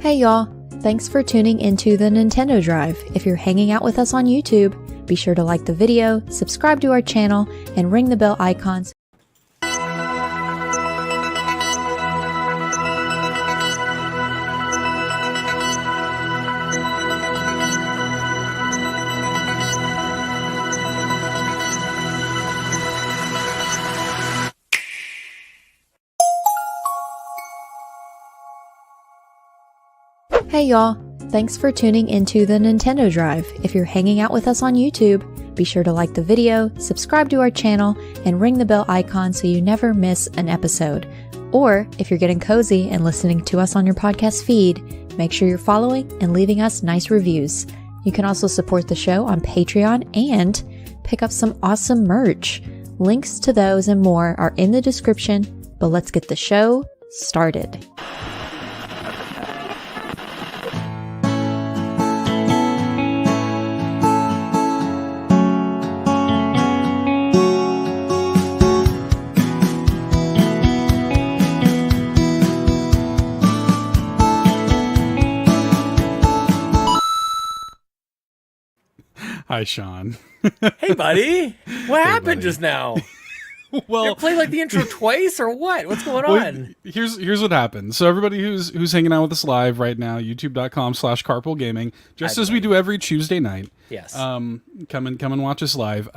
Hey y'all, thanks for tuning into the Nintendo Drive. If you're hanging out with us on YouTube, be sure to like the video, subscribe to our channel, and ring the bell icons. Hey y'all, thanks for tuning into the Nintendo Drive. If you're hanging out with us on YouTube, be sure to like the video, subscribe to our channel, and ring the bell icon so you never miss an episode. Or, if you're getting cozy and listening to us on your podcast feed, make sure you're following and leaving us nice reviews. You can also support the show on Patreon and pick up some awesome merch. Links to those and more are in the description, but let's get the show started. Hi, Sean. Hey, buddy. What happened buddy. just now? Well, You played like the intro twice or what? What's going on? Here's what happened. So everybody who's hanging out with us live right now, youtube.com/Carpool Gaming, just as we do every Tuesday night. Yes. Come and watch us live.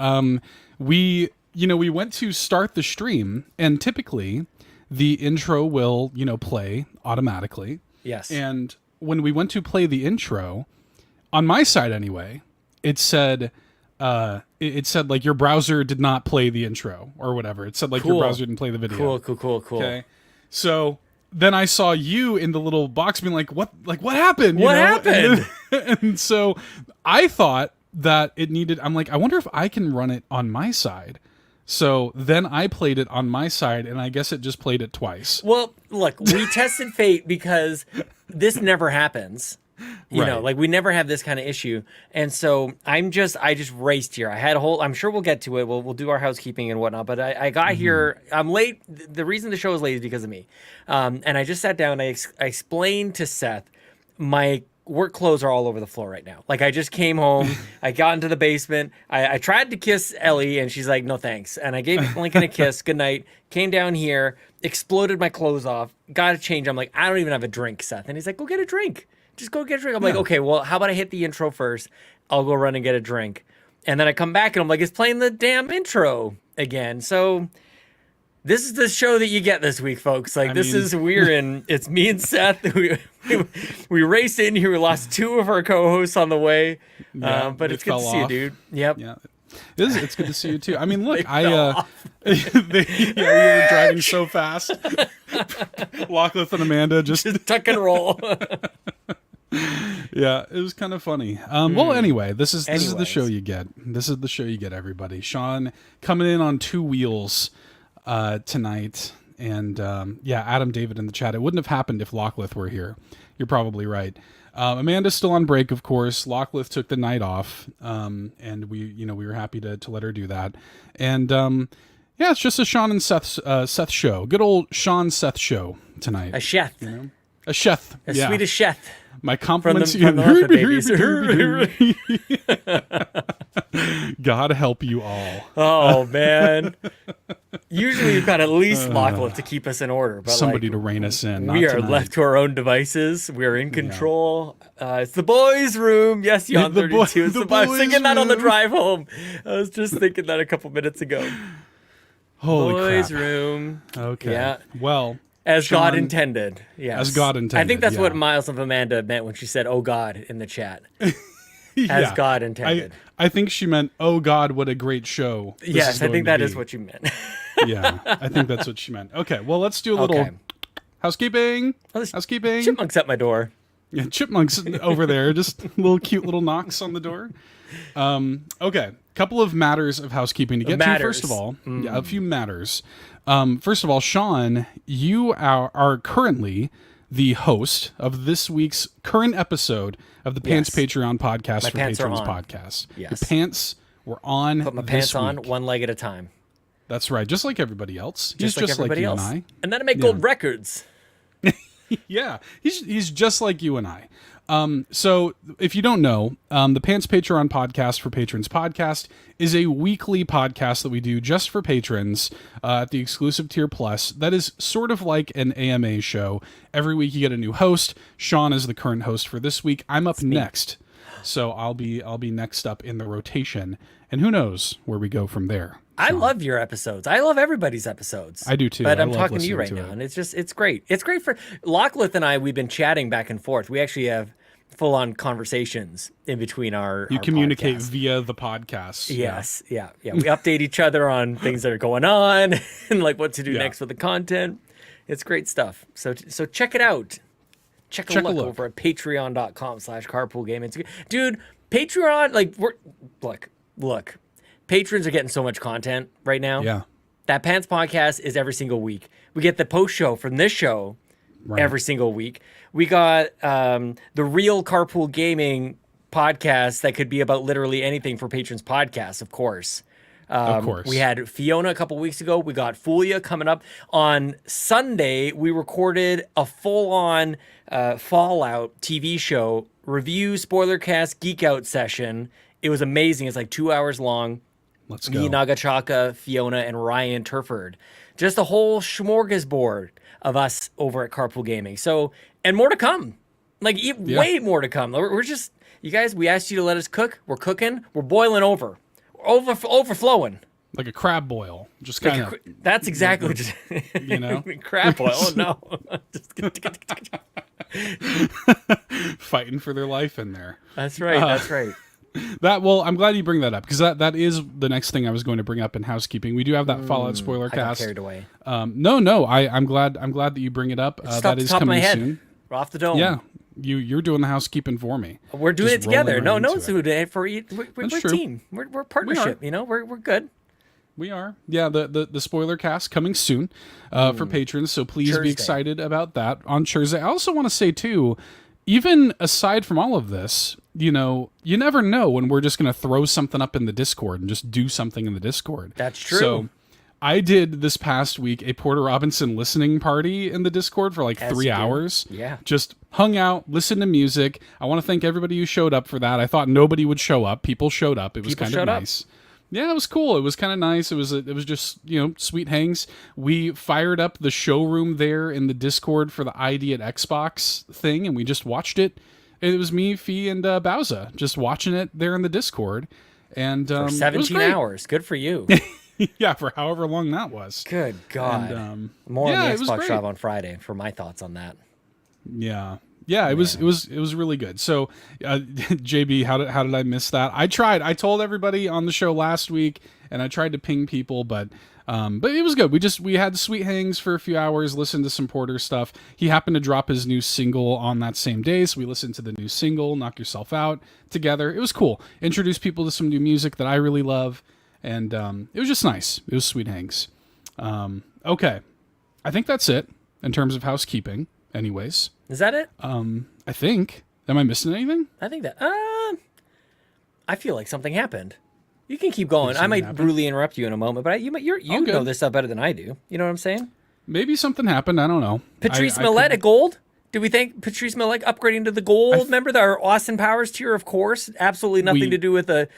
We went to start the stream, and typically the intro will, play automatically. Yes. And when we went to play the intro, on my side anyway, it said like your browser did not play the intro or whatever. It said like your browser didn't play the video. Cool. Okay. So then I saw you in the little box being like, what happened? What happened? And so I thought that it needed, I'm like, I wonder if I can run it on my side. So then I played it on my side, and I guess it just played it twice. Well, look, we tested fate because this never happens. You know, like we never have this kind of issue. And so I just raced here. I had a whole, I'm sure we'll get to it. We'll do our housekeeping and whatnot, but I got here, I'm late. The reason the show is late is because of me. And I just sat down and I explained to Seth, my work clothes are all over the floor right now. Like I just came home, I got into the basement, I tried to kiss Ellie and she's like, no thanks. And I gave Lincoln a kiss, good night, came down here, exploded my clothes off, got to change. I'm like, I don't even have a drink, Seth. And he's like, go get a drink. Just go get a drink. I'm like, okay, well, how about I hit the intro first? I'll go run and get a drink. And then I come back and I'm like, it's playing the damn intro again. So this is the show that you get this week, folks. Like, we're in, it's me and Seth. We raced in here. We lost two of our co-hosts on the way. But it's good to see you, dude. Yep. Yeah. It's good to see you too. I mean, look, we were driving so fast. Lachlan and Amanda just tuck and roll. Yeah, it was kind of funny. Well, anyway, this is the show you get. This is the show you get, everybody. Sean coming in on two wheels tonight, and Adam David in the chat. It wouldn't have happened if Lachlan were here. You're probably right. Amanda's still on break, of course. Lachlan took the night off, and we were happy to let her do that. And it's just a Sean and Seth show. Good old Sean Seth show tonight. A chef. A chef. A Swedish chef. My compliments. From the God help you all. Oh, man. Usually you've got at least Lachlan to keep us in order. But somebody to rein us in. We are left to our own devices. We are in control. It's the boys' room. Yes, Yon 32. I was thinking that on the drive home. I was just thinking that a couple minutes ago. Holy boys' crap. room. Okay. Yeah. Well. As Sean, God intended. Yes. As God intended. I think that's what Miles of Amanda meant when she said, oh, God, in the chat. Yeah. As God intended. I think she meant, oh, God, what a great show. Yes, I think that is what you meant. Yeah, I think that's what she meant. Okay, well, let's do a little housekeeping. Housekeeping. Chipmunks at my door. Yeah, chipmunks over there. Just little cute little knocks on the door. Okay, couple of matters of housekeeping to get to. First of all, a few matters. First of all, Sean, you are currently the host of this week's current episode of the Pants Patreon podcast for Patrons podcast. Yes. The pants were on. Put my pants on one leg at a time. That's right, just like everybody else. Just like everybody else. And I. And then I make gold records. Yeah, he's just like you and I. So if you don't know, the Pants Patreon podcast for Patrons podcast is a weekly podcast that we do just for patrons at the exclusive tier plus. That is sort of like an AMA show. Every week you get a new host. Sean is the current host for this week. I'm up next, so I'll be next up in the rotation, and who knows where we go from there. I love your episodes. I love everybody's episodes. I do too. But I'm talking to you right now, and it's great. It's great for Lachlan and I. We've been chatting back and forth. We actually have full-on conversations in between our communicate podcasts. Via the podcast. Yes, yeah. We update each other on things that are going on and like what to do next with the content. It's great stuff. So check it out. Check a look over at patreon.com/carpoolgame. It's dude, Patreon, like look. Patrons are getting so much content right now. Yeah. That Pants podcast is every single week. We get the post show from this show every single week. We got the real Carpool Gaming podcast that could be about literally anything for patrons podcast, of course. We had Fiona a couple weeks ago. We got Fulia coming up. On Sunday, we recorded a full-on Fallout TV show review, spoiler cast, geek out session. It was amazing. It's like 2 hours long. Let's go. Me, Nagachaka, Fiona, and Ryan Turford. Just a whole smorgasbord of us over at Carpool Gaming. So, and more to come. Like, way more to come. We're just, you guys, we asked you to let us cook. We're cooking. We're boiling over. Overflowing. Like a crab boil. Just kind of. That's exactly what just, you know? Crab boil. Oh, no. Fighting for their life in there. That's right. That's right. I'm glad you bring that up because that is the next thing I was going to bring up in housekeeping. We do have that Fallout spoiler cast. I got carried away. No, I'm glad that you bring it up. That is coming soon. We're off the dome. Yeah, you're doing the housekeeping for me. We're doing it together. No one's doing it for you. We're a true. team. We're partnership. You know, we're good. We are. Yeah, the spoiler cast coming soon for patrons. So please be excited about that on Thursday. I also want to say too, even aside from all of this, you never know when we're just going to throw something up in the Discord and just do something in the Discord. That's true. So I did this past week a Porter Robinson listening party in the Discord for like 3 hours. Yeah. Just hung out, listened to music. I want to thank everybody who showed up for that. I thought nobody would show up. People showed up. It was kind of nice. Yeah, it was cool. It was kind of nice. It was just, sweet hangs. We fired up the showroom there in the Discord for the ID at Xbox thing, and we just watched it. It was me, Fee, and Bowza just watching it there in the Discord. And for 17 hours. Good for you. Yeah, for however long that was. Good God. And, more on the Xbox Shop on Friday for my thoughts on that. Yeah. Yeah, it was really good. So, JB, how did I miss that? I tried. I told everybody on the show last week, and I tried to ping people, but it was good. We had sweet hangs for a few hours, listened to some Porter stuff. He happened to drop his new single on that same day, so we listened to the new single, Knock Yourself Out, together. It was cool. Introduced people to some new music that I really love, and it was just nice. It was sweet hangs. Okay, I think that's it in terms of housekeeping. Anyways, is that it? I think. Am I missing anything? I think that. I feel like something happened. You can keep going. I might brutally interrupt you in a moment, but you know this stuff better than I do. You know what I'm saying? Maybe something happened. I don't know. Patrice Mallette at gold. Did we thank Patrice Mallette upgrading to the gold? Remember our Austin Powers tier, of course. Absolutely nothing to do with a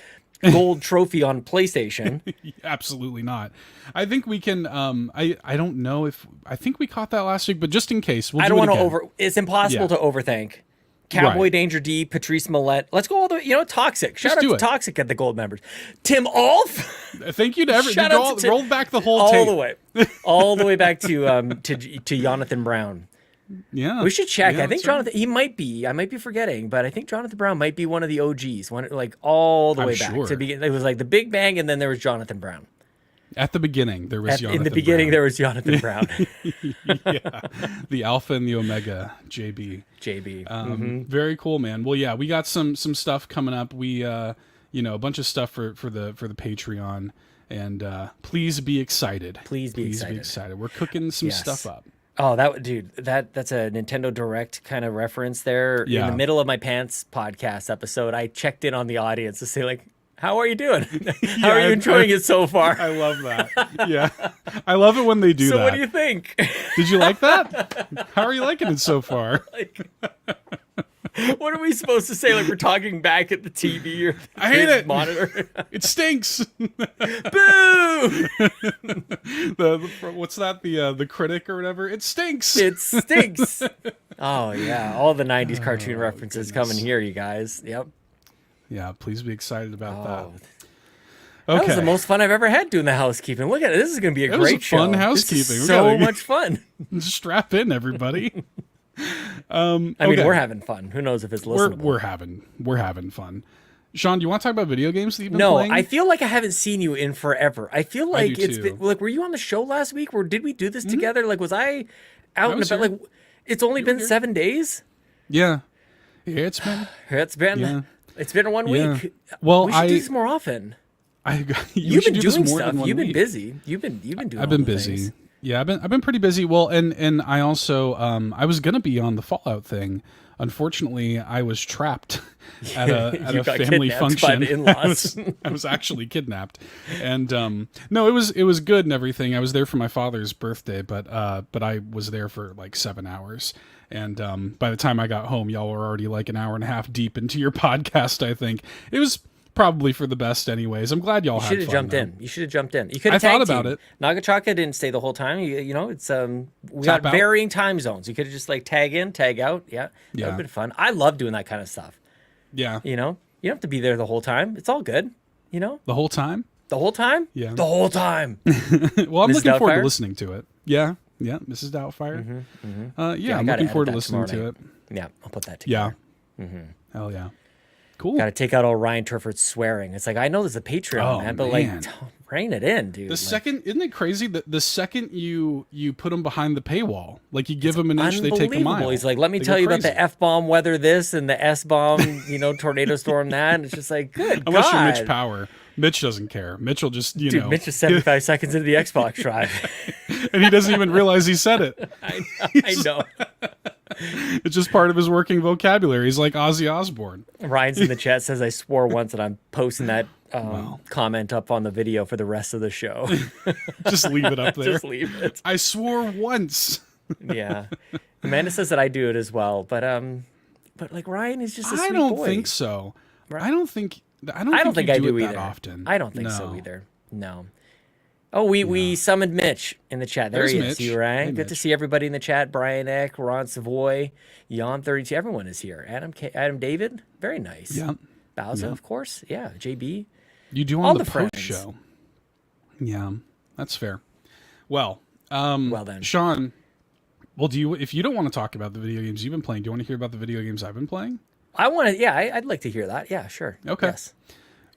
gold trophy on PlayStation. Absolutely not. I think we can. I don't know if I think we caught that last week, but just in case, I don't want to It's impossible to overthank. CowboyDangerD, Patrice Mallette. Let's go all the way. Toxic. Shout out to Toxic at the gold members. Tim Aulph. Thank you to everyone. Rolled back the whole tape. all the way back to Jonathan Brown. Yeah, we should check. I think Jonathan. He might be. I might be forgetting, but I think Jonathan Brown might be one of the OGs. All the way back to begin. It was like the Big Bang, and then there was Jonathan Brown. At the beginning, there was Jonathan in the beginning, Brown. There was Jonathan Brown. Yeah, the Alpha and the Omega, JB. Very cool, man. Well, yeah, we got some stuff coming up. We, a bunch of stuff for the Patreon, and please be excited. Please be excited. We're cooking some stuff up. Oh, that's a Nintendo Direct kind of reference there. Yeah. In the middle of my Pants podcast episode, I checked in on the audience to say, like, How are you doing? How are you enjoying it so far? I love that. Yeah. I love it when they do that. So what do you think? Did you like that? How are you liking it so far? What are we supposed to say? Like we're talking back at the TV or the I hate it. monitor? It stinks. Boo! What's that? The critic or whatever? It stinks. It stinks. Oh, yeah. All the 90s cartoon references coming here, you guys. Yep. Yeah, please be excited about that. Okay. That was the most fun I've ever had doing the housekeeping. Look at it. This is going to be a great show. Fun housekeeping. This is so much fun. Strap in, everybody. I mean, we're having fun. Who knows if it's listenable? We're having fun. Sean, do you want to talk about video games that you've been playing? No, I feel like I haven't seen you in forever. I feel like it's been, like, were you on the show last week? Or did we do this together? Like, was I out and about? Like, it's only been 7 days. Yeah, it's been. It's been 1 week. Well, we should do this more often. You've been doing stuff. You've been busy. You've been doing. I've been busy. Things. Yeah, I've been pretty busy. Well, and I also I was gonna be on the Fallout thing. Unfortunately, I was trapped at a family function. By the in-laws. I was actually kidnapped, and no, it was good and everything. I was there for my father's birthday, but I was there for like 7 hours, and by the time I got home, y'all were already like an hour and a half deep into your podcast. I think it was probably for the best anyways. I'm glad y'all had fun. You should have jumped in. You could have thought about it. Nagachaka didn't stay the whole time. You know, it's we got varying time zones. You could have just like tag in, tag out. Yeah. That would have been fun. I love doing that kind of stuff. Yeah. You know, you don't have to be there the whole time. It's all good. You know? The whole time? The whole time? Yeah. The whole time. Well, I'm looking forward to listening to it. Yeah. Yeah. Mrs. Doubtfire. Yeah, I'm looking forward to listening to it. Yeah. I'll put that together. Yeah. Hell yeah. Cool. Got to take out all Ryan Turford's swearing. It's like, I know there's a Patreon, man, but like, rein it in, dude. Isn't it crazy that the second you put them behind the paywall, like you give them an inch, they take a mile. He's like, let me tell you about the F-bomb weather this and the S-bomb, tornado storm that. And it's just like, good Unless God. you're Mitch Power. Mitch doesn't care. Mitch will just, Dude, Mitch is 75 seconds into the Xbox drive. And he doesn't even realize he said it. I know. It's just part of his working vocabulary. He's like Ozzy Osbourne. Ryan's in the chat says, I swore once, and I'm posting that comment up on the video for the rest of the show. Just leave it up there. Just leave it. I swore once. Yeah. Amanda says that I do it as well, but like Ryan is just a sweet boy. I don't think so. Right? I don't think I do it either. That often. I don't think so either. No. Oh, we summoned Mitch in the chat. There he is. See you, Ryan. Good to see everybody in the chat. Brian Eck, Ron Savoy, Yon32. Everyone is here. Adam David. Very nice. Yeah. Bowser, of course. Yeah. JB. You do on the post show. Yeah, that's fair. Well then, Sean. Well, if you don't want to talk about the video games you've been playing, do you want to hear about the video games I've been playing? I want to. Yeah, I'd like to hear that. Yeah, sure. Okay. Yes.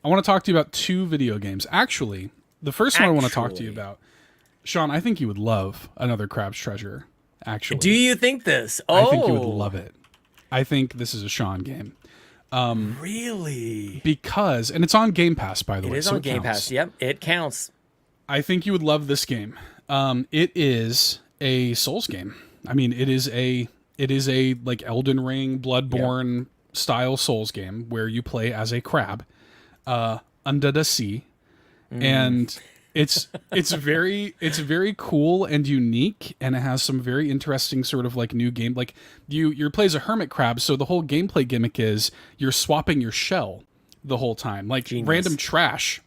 I want to talk to you about 2 video games. Actually, the first one I want to talk to you about, Sean, I think you would love Another Crab's Treasure. Actually, do you think this? I think you would love it. I think this is a Sean game. Really? Because, and it's on Game Pass, by the way. It is on Game Pass. Yep, it counts. I think you would love this game. It is a Souls game. I mean, it is a like Elden Ring, Bloodborne style Souls game where you play as a crab under the sea, and it's very cool and unique, and it has some very interesting sort of like new game. Like you play as a hermit crab, so the whole gameplay gimmick is you're swapping your shell the whole time. Like random trash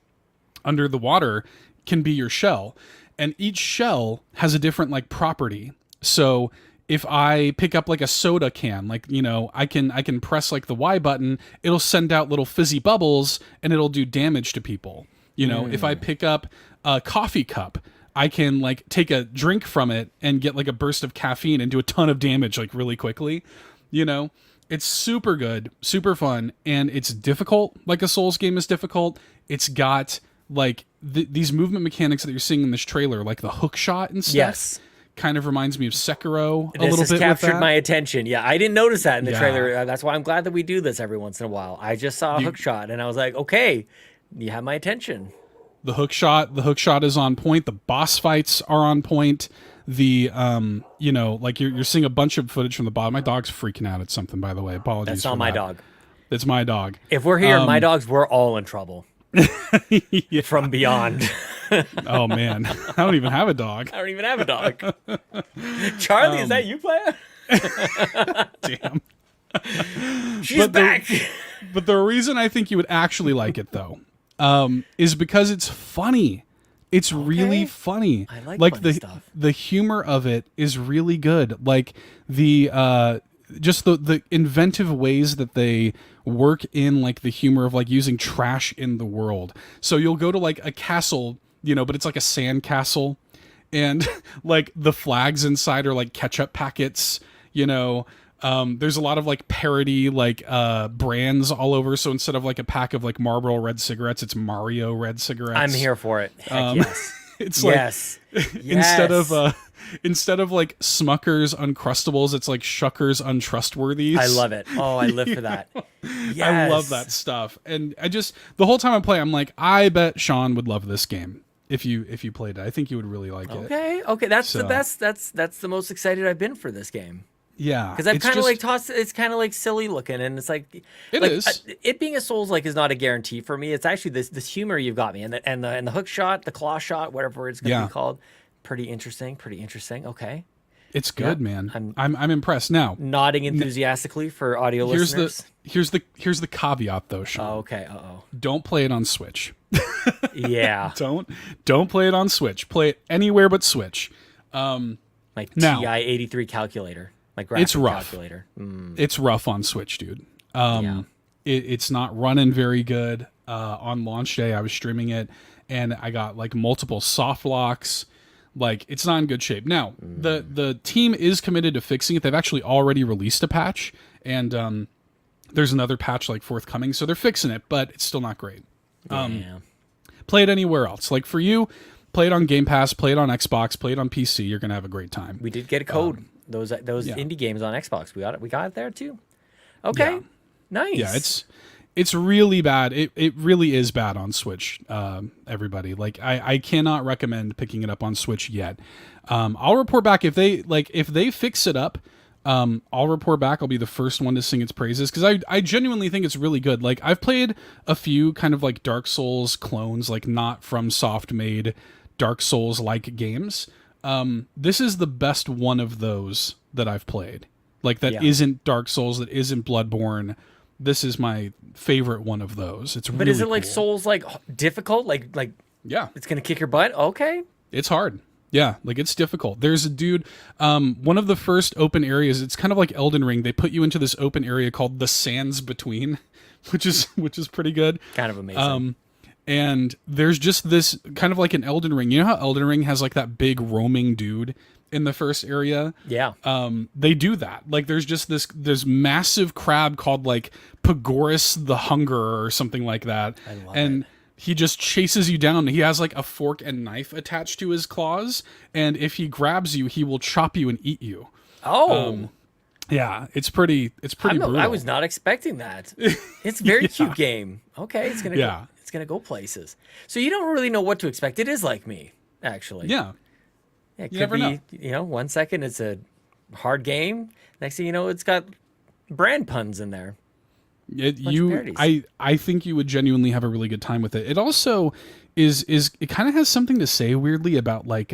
under the water can be your shell, and each shell has a different like property. So if I pick up like a soda can, like, I can press like the Y button, it'll send out little fizzy bubbles and it'll do damage to people. If I pick up a coffee cup, I can like take a drink from it and get like a burst of caffeine and do a ton of damage like really quickly. It's super good, super fun, and it's difficult. Like a Souls game is difficult. It's got like these movement mechanics that you're seeing in this trailer, like the hook shot and stuff. Yes. Kind of reminds me of Sekiro a little bit. This has captured my attention. Yeah, I didn't notice that in the trailer. That's why I'm glad that we do this every once in a while. I just saw a hook shot and I was like, okay, you have my attention. The hook shot is on point. The boss fights are on point. The like you're seeing a bunch of footage from the bottom. My dog's freaking out at something, by the way. Apologies. That's not my dog. It's my dog. If we're here, my dogs, we're all in trouble. Yeah. from beyond. Oh man, I don't even have a dog. I don't even have a dog. Charlie, is that you playing? Damn. She's back. But the reason I think you would actually like it though, is because it's funny. It's really funny. I like funny the stuff. The humor of it is really good. Like the just the inventive ways that they work in like the humor of like using trash in the world. So you'll go to like a castle, you know, but it's like a sand castle, and like the flags inside are like ketchup packets, you know. There's a lot of like parody like brands all over. So instead of like a pack of like Marlboro red cigarettes, it's Mario red cigarettes. I'm here for it. Heck yes. It's yes. like Yes. instead of like Smucker's Uncrustables, it's like Shucker's Untrustworthies. I love it. Oh, I live for that. Yes. I love that stuff. And I just the whole time I play, I'm like, I bet Sean would love this game if you played it. I think you would really like it. Okay. That's the best. That's the most excited I've been for this game. Yeah, because I've kind of like tossed. It's kind of like silly looking, and it's like it is. It being a Souls like is not a guarantee for me. It's actually this humor you've got me, and the hook shot, the claw shot, whatever it's going to be called. Pretty interesting. Okay, it's good, man. I'm impressed. Now nodding enthusiastically for audio listeners. Here's the caveat though, Sean. Okay. Don't play it on Switch. Yeah. Don't play it on Switch. Play it anywhere but Switch. My TI-83 calculator. It's rough. Calculator. It's rough on Switch, dude. It's not running very good. On launch day, I was streaming it, and I got like multiple soft locks. Like it's not in good shape. Now the team is committed to fixing it. They've actually already released a patch, and there's another patch like forthcoming, so they're fixing it, but it's still not great. Play it anywhere else. Like for you, play it on Game Pass, play it on Xbox, play it on PC. You're gonna have a great time. We did get a code. Those indie games on Xbox. We got it there too. Okay. Yeah. Nice. Yeah, it's really bad. It really is bad on Switch, everybody. Like I cannot recommend picking it up on Switch yet. I'll report back if they fix it up. I'll report back. I'll be the first one to sing its praises because I genuinely think it's really good. Like I've played a few kind of like Dark Souls clones, like not from soft made Dark Souls like games. This is the best one of those that I've played. Like that isn't Dark Souls, that isn't Bloodborne. This is my favorite one of those. It's but is it like Souls like difficult? Like it's gonna kick your butt? Okay. It's hard. Yeah, like it's difficult. There's a dude, one of the first open areas, it's kind of like Elden Ring. They put you into this open area called the Sands Between, which is pretty good. Kind of amazing. And there's just this kind of like an Elden Ring. You know how Elden Ring has like that big roaming dude in the first area? Yeah. They do that. Like there's just this massive crab called like Pagoris the Hunger or something like that. I love and it. He just chases you down. He has like a fork and knife attached to his claws, and if he grabs you, he will chop you and eat you. Oh. Yeah, it's pretty brutal. I was not expecting that. It's a very cute game. Okay, it's gonna go places. So you don't really know what to expect. It is like me, actually. Yeah. It could be, you know, 1 second it's a hard game. Next thing you know, it's got brand puns in there. I think you would genuinely have a really good time with it. It also is it kind of has something to say weirdly about like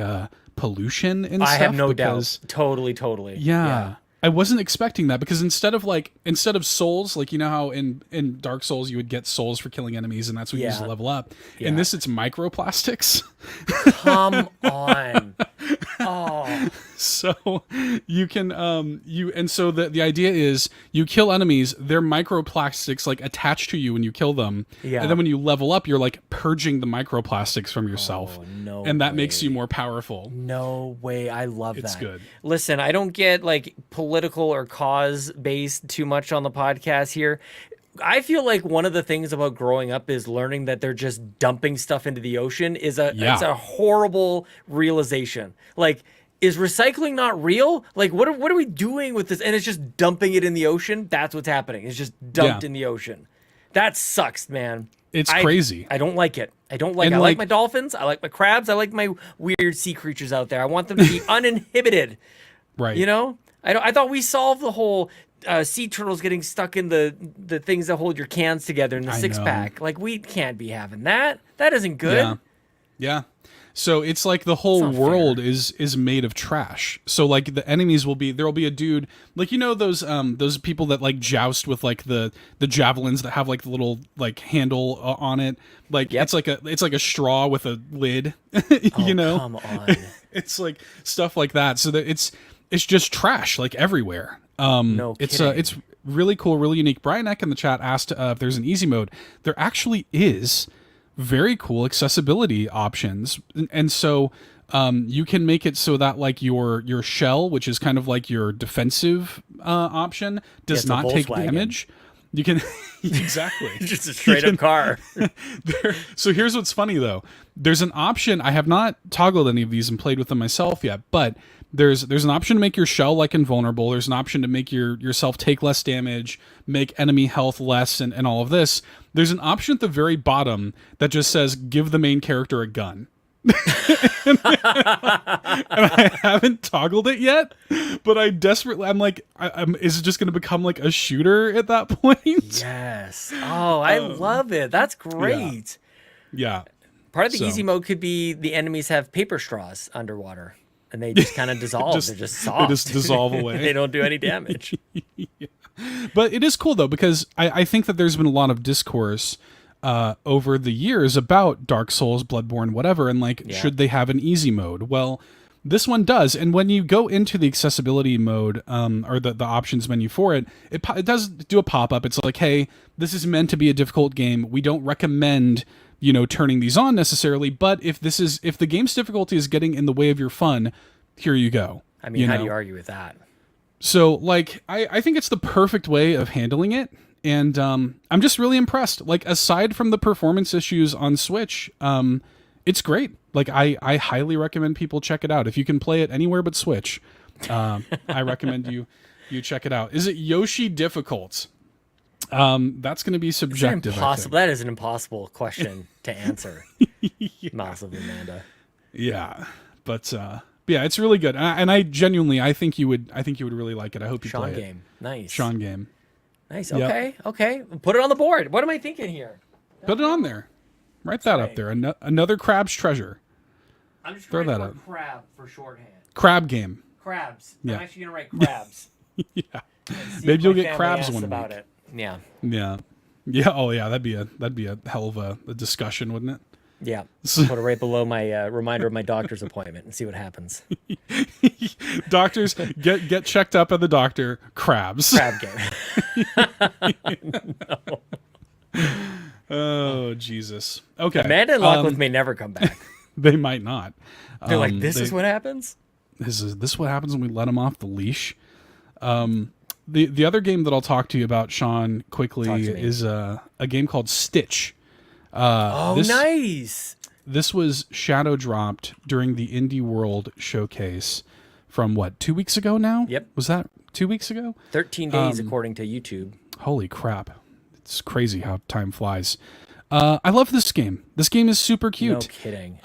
pollution and stuff. I have no doubt. Totally. Yeah. I wasn't expecting that because instead of souls, like you know how in Dark Souls you would get souls for killing enemies and that's what you use to level up. Yeah. In this it's microplastics. Come on. Oh. So you can so the idea is you kill enemies, they're microplastics like attached to you when you kill them. Yeah. And then when you level up, you're like purging the microplastics from yourself. And that makes you more powerful. No way. I love that. It's good. Listen, I don't get like political or cause based too much on the podcast here. I feel like one of the things about growing up is learning that they're just dumping stuff into the ocean it's a horrible realization. Like, is recycling not real? Like, what are we doing with this? And it's just dumping it in the ocean. That's what's happening. It's just dumped in the ocean. That sucks, man. It's crazy. I don't like it. I like my dolphins. I like my crabs. I like my weird sea creatures out there. I want them to be uninhibited. Right. You know? I thought we solved the whole sea turtles getting stuck in the things that hold your cans together in the six pack. Like, we can't be having that. That isn't good. Yeah. So it's like the whole world is made of trash. So like the enemies there'll be a dude, like, you know, those people that like joust with like the javelins that have like the little like handle on it. Like it's like a straw with a lid, you know? Come on. It's like stuff like that. So that it's just trash like everywhere. No kidding. It's really cool, really unique. Brian Eck in the chat asked if there's an easy mode. There actually is. Very cool accessibility options, and so you can make it so that like your shell, which is kind of like your defensive option, does not take damage. You can exactly just a straight up car. So here's what's funny though. There's an option. I have not toggled any of these and played with them myself yet, but there's an option to make your shell like invulnerable. There's an option to make yourself take less damage, make enemy health less, and all of this. There's an option at the very bottom that just says give the main character a gun. And I haven't toggled it yet, but I'm like, is it just going to become like a shooter at that point? Yes. Oh, I love it. That's great. Yeah. Part of the easy mode could be the enemies have paper straws underwater, and they just kind of dissolve. They're just soft. They just dissolve away. They don't do any damage. Yeah. But it is cool though, because I think that there's been a lot of discourse over the years about Dark Souls, Bloodborne, whatever, and like, should they have an easy mode? Well, this one does, and when you go into the accessibility mode, or the options menu for it, it does do a pop-up. It's like, hey, this is meant to be a difficult game. We don't recommend, you know, turning these on necessarily, but if the game's difficulty is getting in the way of your fun, here you go. I mean, how do you argue with that? So, like, I think it's the perfect way of handling it, and I'm just really impressed. Like, aside from the performance issues on Switch, it's great. Like, I highly recommend people check it out. If you can play it anywhere but Switch, I recommend you check it out. Is it Yoshi difficult? That's going to be subjective. That is an impossible question to answer. Massive Amanda. Yeah, but yeah, it's really good, and I genuinely, I think you would really like it. I hope you play it. Sean Game, nice. Sean Game, nice. Okay, okay. Put it on the board. What am I thinking here? Put it on there. Write that up there. Another crab's treasure. I'm just going to write crab for shorthand. Crab game. Crabs. Yeah. I'm actually going to write crabs. Yeah. Maybe you'll get crabs one about week. It. Yeah. Yeah. Yeah. Oh yeah. That'd be a hell of a discussion, wouldn't it? Yeah. Put it right below my reminder of my doctor's appointment and see what happens. Doctors, get checked up at the doctor. Crabs. Crab game. No. Oh Jesus. Okay. Amanda and Lachlan may never come back. They might not. They're like, this is what happens? This is what happens when we let them off the leash. The other game that I'll talk to you about, Sean, quickly is a game called Stitch. Nice. This was shadow dropped during the Indie World Showcase from 2 weeks ago now? Yep. Was that 2 weeks ago? 13 days according to YouTube. Holy crap. It's crazy how time flies. I love this game. This game is super cute. No kidding.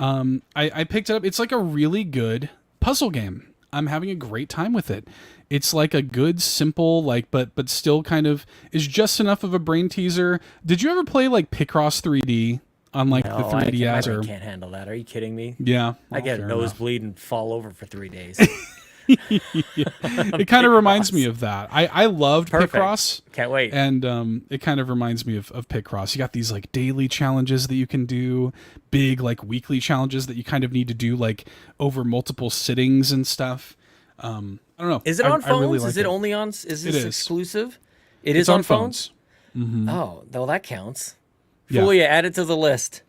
I picked it up. It's like a really good puzzle game. I'm having a great time with it. It's like a good, simple, but still kind of is just enough of a brain teaser. Did you ever play like Picross 3D on like the 3DS? I can't handle that. Are you kidding me? Yeah. I get a nosebleed and fall over for 3 days. It kind of reminds me of that. I loved Picross. Can't wait. And it kind of reminds me of Picross. You got these like daily challenges that you can do, big like weekly challenges that you kind of need to do like over multiple sittings and stuff. I don't know. Is it on phones? Really like is it only on? Is this exclusive? It's on phones. Mm-hmm. Oh, well, that counts. Yeah. Fully add it to the list.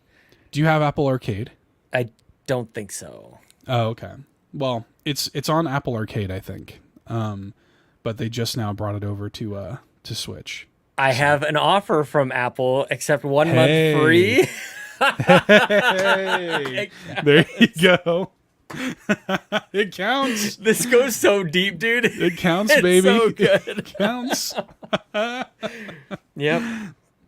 Do you have Apple Arcade? I don't think so. Oh, okay. Well, it's on Apple Arcade, I think. But they just now brought it over to Switch. I have an offer from Apple, except 1 month free. Hey, there you go. It counts. This goes so deep, dude. It counts, it's baby. So good. It counts. Yep.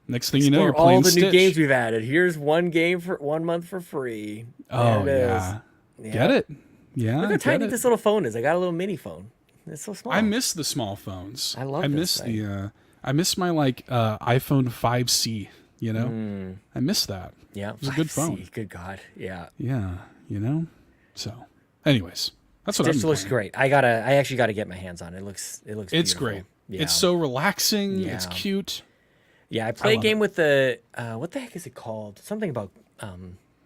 Next thing you know, you're all playing the Stitch. new games we've added. Here's one game for 1 month for free. Oh there it yeah. is. Get it? Yeah. Look how tiny this little phone is. I got a little mini phone. It's so small. I miss the small phones. I miss I miss my iPhone 5C. You know, I miss that. Yeah, it was a good phone. Good God, yeah. Yeah, you know. So, anyways, that's what Stitch looks great. I actually gotta get my hands on it. It looks. It's beautiful. Great. Yeah. It's so relaxing. Yeah. It's cute. Yeah, I play a game with the what the heck is it called? Something about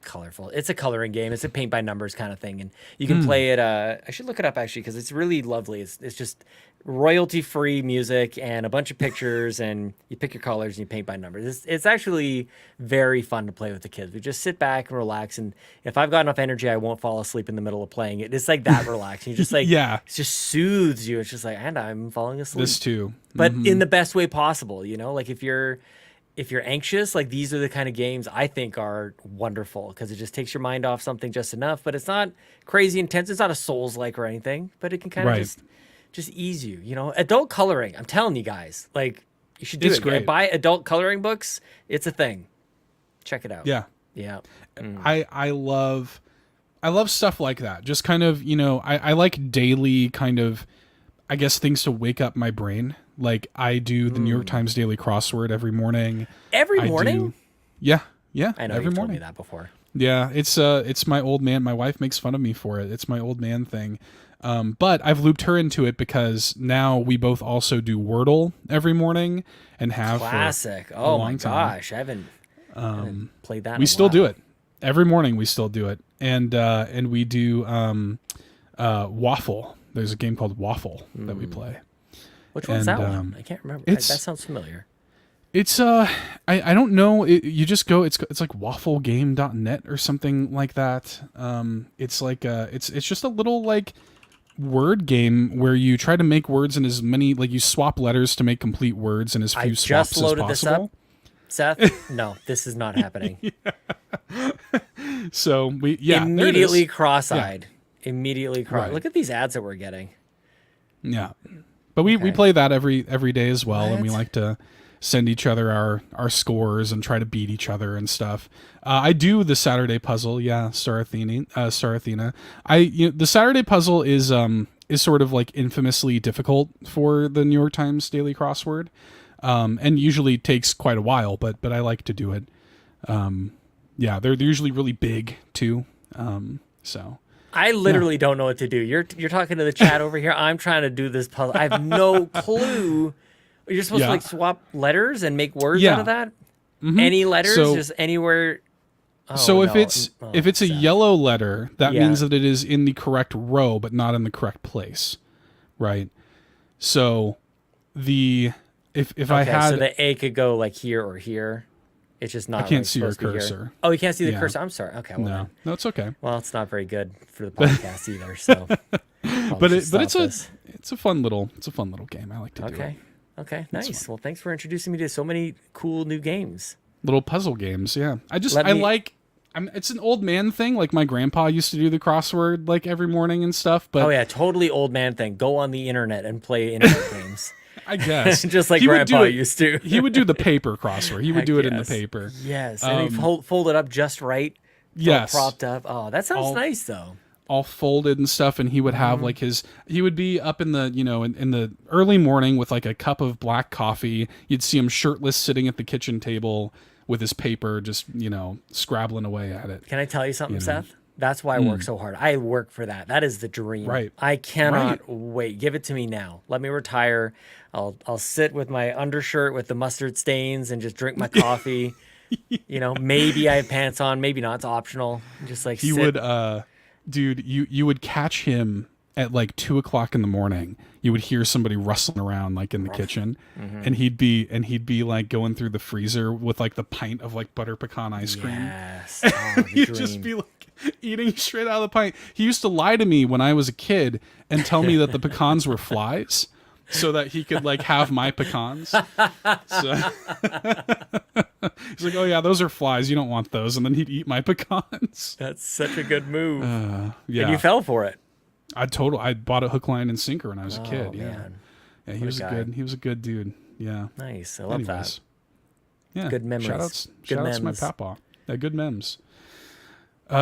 colorful. It's a coloring game. It's a paint by numbers kind of thing, and you can play it. I should look it up actually because it's really lovely. It's just royalty free music and a bunch of pictures, and you pick your colors and you paint by numbers. It's actually very fun to play with the kids. We just sit back and relax, and if I've got enough energy, I won't fall asleep in the middle of playing it. It's like that relaxing. You just like Yeah. it just soothes you. It's just like, and I'm falling asleep. This too, But in the best way possible, you know, like if you're anxious, like these are the kind of games I think are wonderful because it just takes your mind off something just enough, but it's not crazy intense. It's not a Souls-like or anything, but it can kind of just ease you, you know. Adult coloring, I'm telling you guys, like you should do it. Great. Buy adult coloring books. It's a thing. Check it out. Yeah. Yeah. I love stuff like that. Just kind of, you know, I like daily kind of, I guess, things to wake up my brain. Like I do the New York Times Daily Crossword every morning. Every morning? Yeah. I know every you told morning. me that before. Yeah, it's my old man. My wife makes fun of me for it. It's my old man thing. But I've looped her into it because now we both also do Wordle every morning and have classic. For a long time. Gosh, I haven't played that. We still do it every morning. We still do it, and we do Waffle. There's a game called Waffle that we play. Which one's that one? I can't remember. That sounds familiar. It's I don't know. You just go. It's like wafflegame.net or something like that. It's like it's just a little like word game where you try to make words in as many, like you swap letters to make complete words in as few swaps as possible. I just loaded this up. Seth, no, this is not happening. So immediately cross-eyed. Yeah. Immediately cross. Right. Look at these ads that we're getting. Yeah, but we play that every day as well, and we like to send each other our scores and try to beat each other and stuff. I do the Saturday puzzle, Star Athena. The Saturday puzzle is sort of like infamously difficult for the New York Times Daily Crossword, and usually takes quite a while. But I like to do it. They're usually really big too. So. I literally don't know what to do. You're talking to the chat over here. I'm trying to do this puzzle. I have no clue. You're supposed to like swap letters and make words out of that? Mm-hmm. Any letters, just anywhere. Oh, if it's a yellow letter, that means that it is in the correct row, but not in the correct place, right? So if I had, so the A could go like here or here. It's just not. I can't see your cursor. Oh, you can't see the cursor. I'm sorry. Okay. Well, no, it's okay. Well, it's not very good for the podcast either. So, but it's a fun little game. I like to do it. Okay, nice. Well, thanks for introducing me to so many cool new games. Little puzzle games, yeah. It's an old man thing. Like my grandpa used to do the crossword like every morning and stuff. But totally old man thing. Go on the internet and play internet games. I guess. Just like Grandpa used to. He would do the paper crossword. He would do it in the paper. Yes, and he fold it up just right. Yes. Propped up. Oh, that sounds nice though. All folded and stuff, and he would have like he would be up in the in the early morning with like a cup of black coffee. You'd see him shirtless sitting at the kitchen table with his paper, just scrabbling away at it. Can I tell you something, Seth? That's why I work so hard. I work for that. That is the dream. Right. I cannot wait. Give it to me now. Let me retire. I'll sit with my undershirt with the mustard stains and just drink my coffee. Maybe I have pants on, maybe not. It's optional. Just like he would dude, you would catch him at like 2:00 in the morning. You would hear somebody rustling around like in the kitchen, and he'd be like going through the freezer with like the pint of like butter pecan ice cream. Yes, he'd just be like eating straight out of the pint. He used to lie to me when I was a kid and tell me that the pecans were flies, so that he could like have my pecans. So he's like, "Oh yeah, those are flies. You don't want those." And then he'd eat my pecans. That's such a good move. Yeah, and you fell for it. I bought a hook, line, and sinker when I was a kid. Yeah, man. Yeah, he was a good dude. Yeah, nice. I love that. Yeah, good memories. Shout outs to my papa. Yeah, good memes.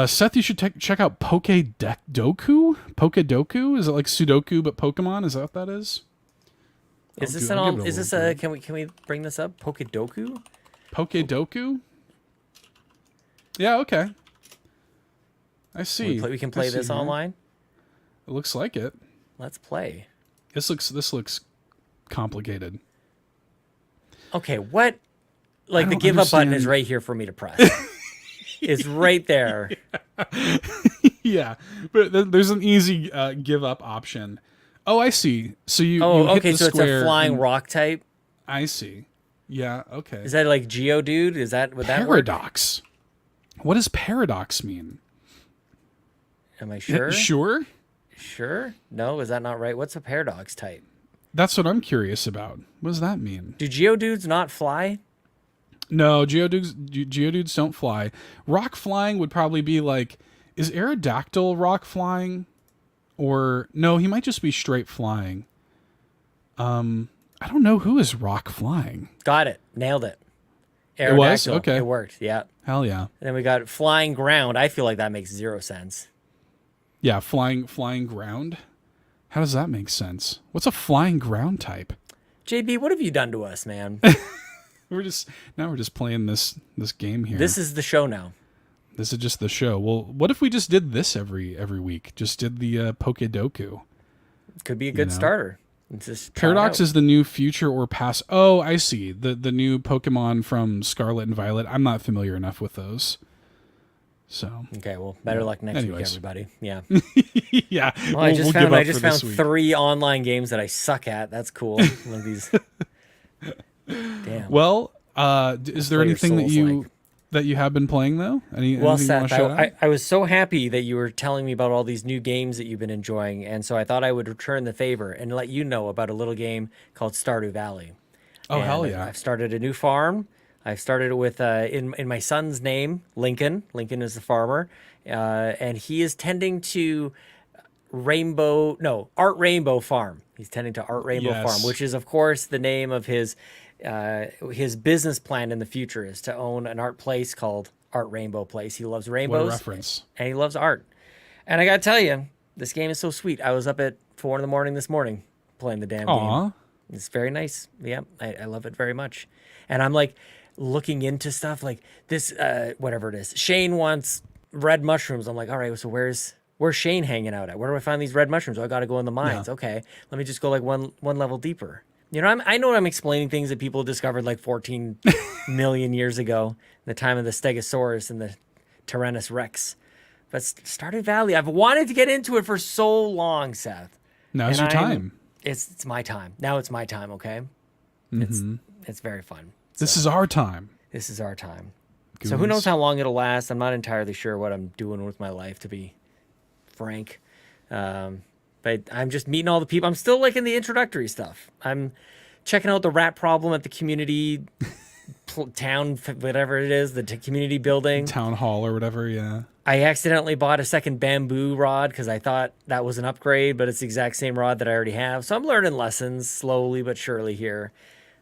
Seth, you should check out Pokedoku. Pokedoku, is it like Sudoku but Pokemon? Is that what that is? Is this an all? Is this a? Can we bring this up? Pokedoku. Pokedoku. Yeah. Okay. I see. We can play this online. It looks like it. Let's play. This looks complicated. Okay, what? Like the give up button is right here for me to press. It's right there. Yeah, but there's an easy give up option. Oh, I see. So you hit okay, the so square it's a flying rock type. I see. Yeah. Okay. Is that like Geodude? Is that would that Paradox? What does paradox mean? Am I sure? Sure. Sure. No, is that not right? What's a paradox type? That's what I'm curious about. What does that mean? Do Geodudes not fly? No, Geodudes don't fly. Rock flying would probably be like, is Aerodactyl rock flying? Or no, he might just be straight flying. I don't know who is rock flying. Got it. Nailed it. It was? Okay. It worked. Yeah. Hell yeah. And then we got flying ground. I feel like that makes zero sense. Yeah, flying ground. How does that make sense? What's a flying ground type? JB, what have you done to us, man? We're just playing this game here. This is the show now. This is just the show. Well, what if we just did this every week? Just did the Pokedoku. Could be a good starter. Just Paradox is the new future or past. Oh, I see. The new Pokemon from Scarlet and Violet. I'm not familiar enough with those. So okay, well, better luck next week, everybody. Yeah. Yeah. Well, I just found 3 online games that I suck at. That's cool. One of these. Damn. Well, is there anything that you have been playing though? Well, Seth, I was so happy that you were telling me about all these new games that you've been enjoying, and so I thought I would return the favor and let you know about a little game called Stardew Valley. Oh, hell yeah! I've started a new farm. I've started it with in my son's name, Lincoln. Lincoln is the farmer, and he is tending to Art Rainbow Farm. He's tending to Art Rainbow Farm, which is of course the name of his business plan in the future is to own an art place called Art Rainbow Place. He loves rainbows. What a reference. And he loves art. And I gotta tell you, this game is so sweet. I was up at 4 a.m. this morning playing the damn game. It's very nice. Yeah, I love it very much. And I'm like looking into stuff like this, whatever it is. Shane wants red mushrooms. I'm like, all right, so where's Shane hanging out at? Where do I find these red mushrooms? Oh, I got to go in the mines. Yeah. Okay, let me just go like one level deeper. You know, I know I'm explaining things that people discovered like 14 million years ago, the time of the Stegosaurus and the Tyrannus Rex. But Stardew Valley, I've wanted to get into it for so long, Seth. Now's your time. It's my time. Now it's my time, okay? Mm-hmm. It's very fun. This is our time. This is our time. Goons. So who knows how long it'll last? I'm not entirely sure what I'm doing with my life, to be frank. But I'm just meeting all the people. I'm still like in the introductory stuff. I'm checking out the rat problem at the community town, whatever it is, the community building. Town hall or whatever, yeah. I accidentally bought a second bamboo rod because I thought that was an upgrade, but it's the exact same rod that I already have. So I'm learning lessons slowly but surely here.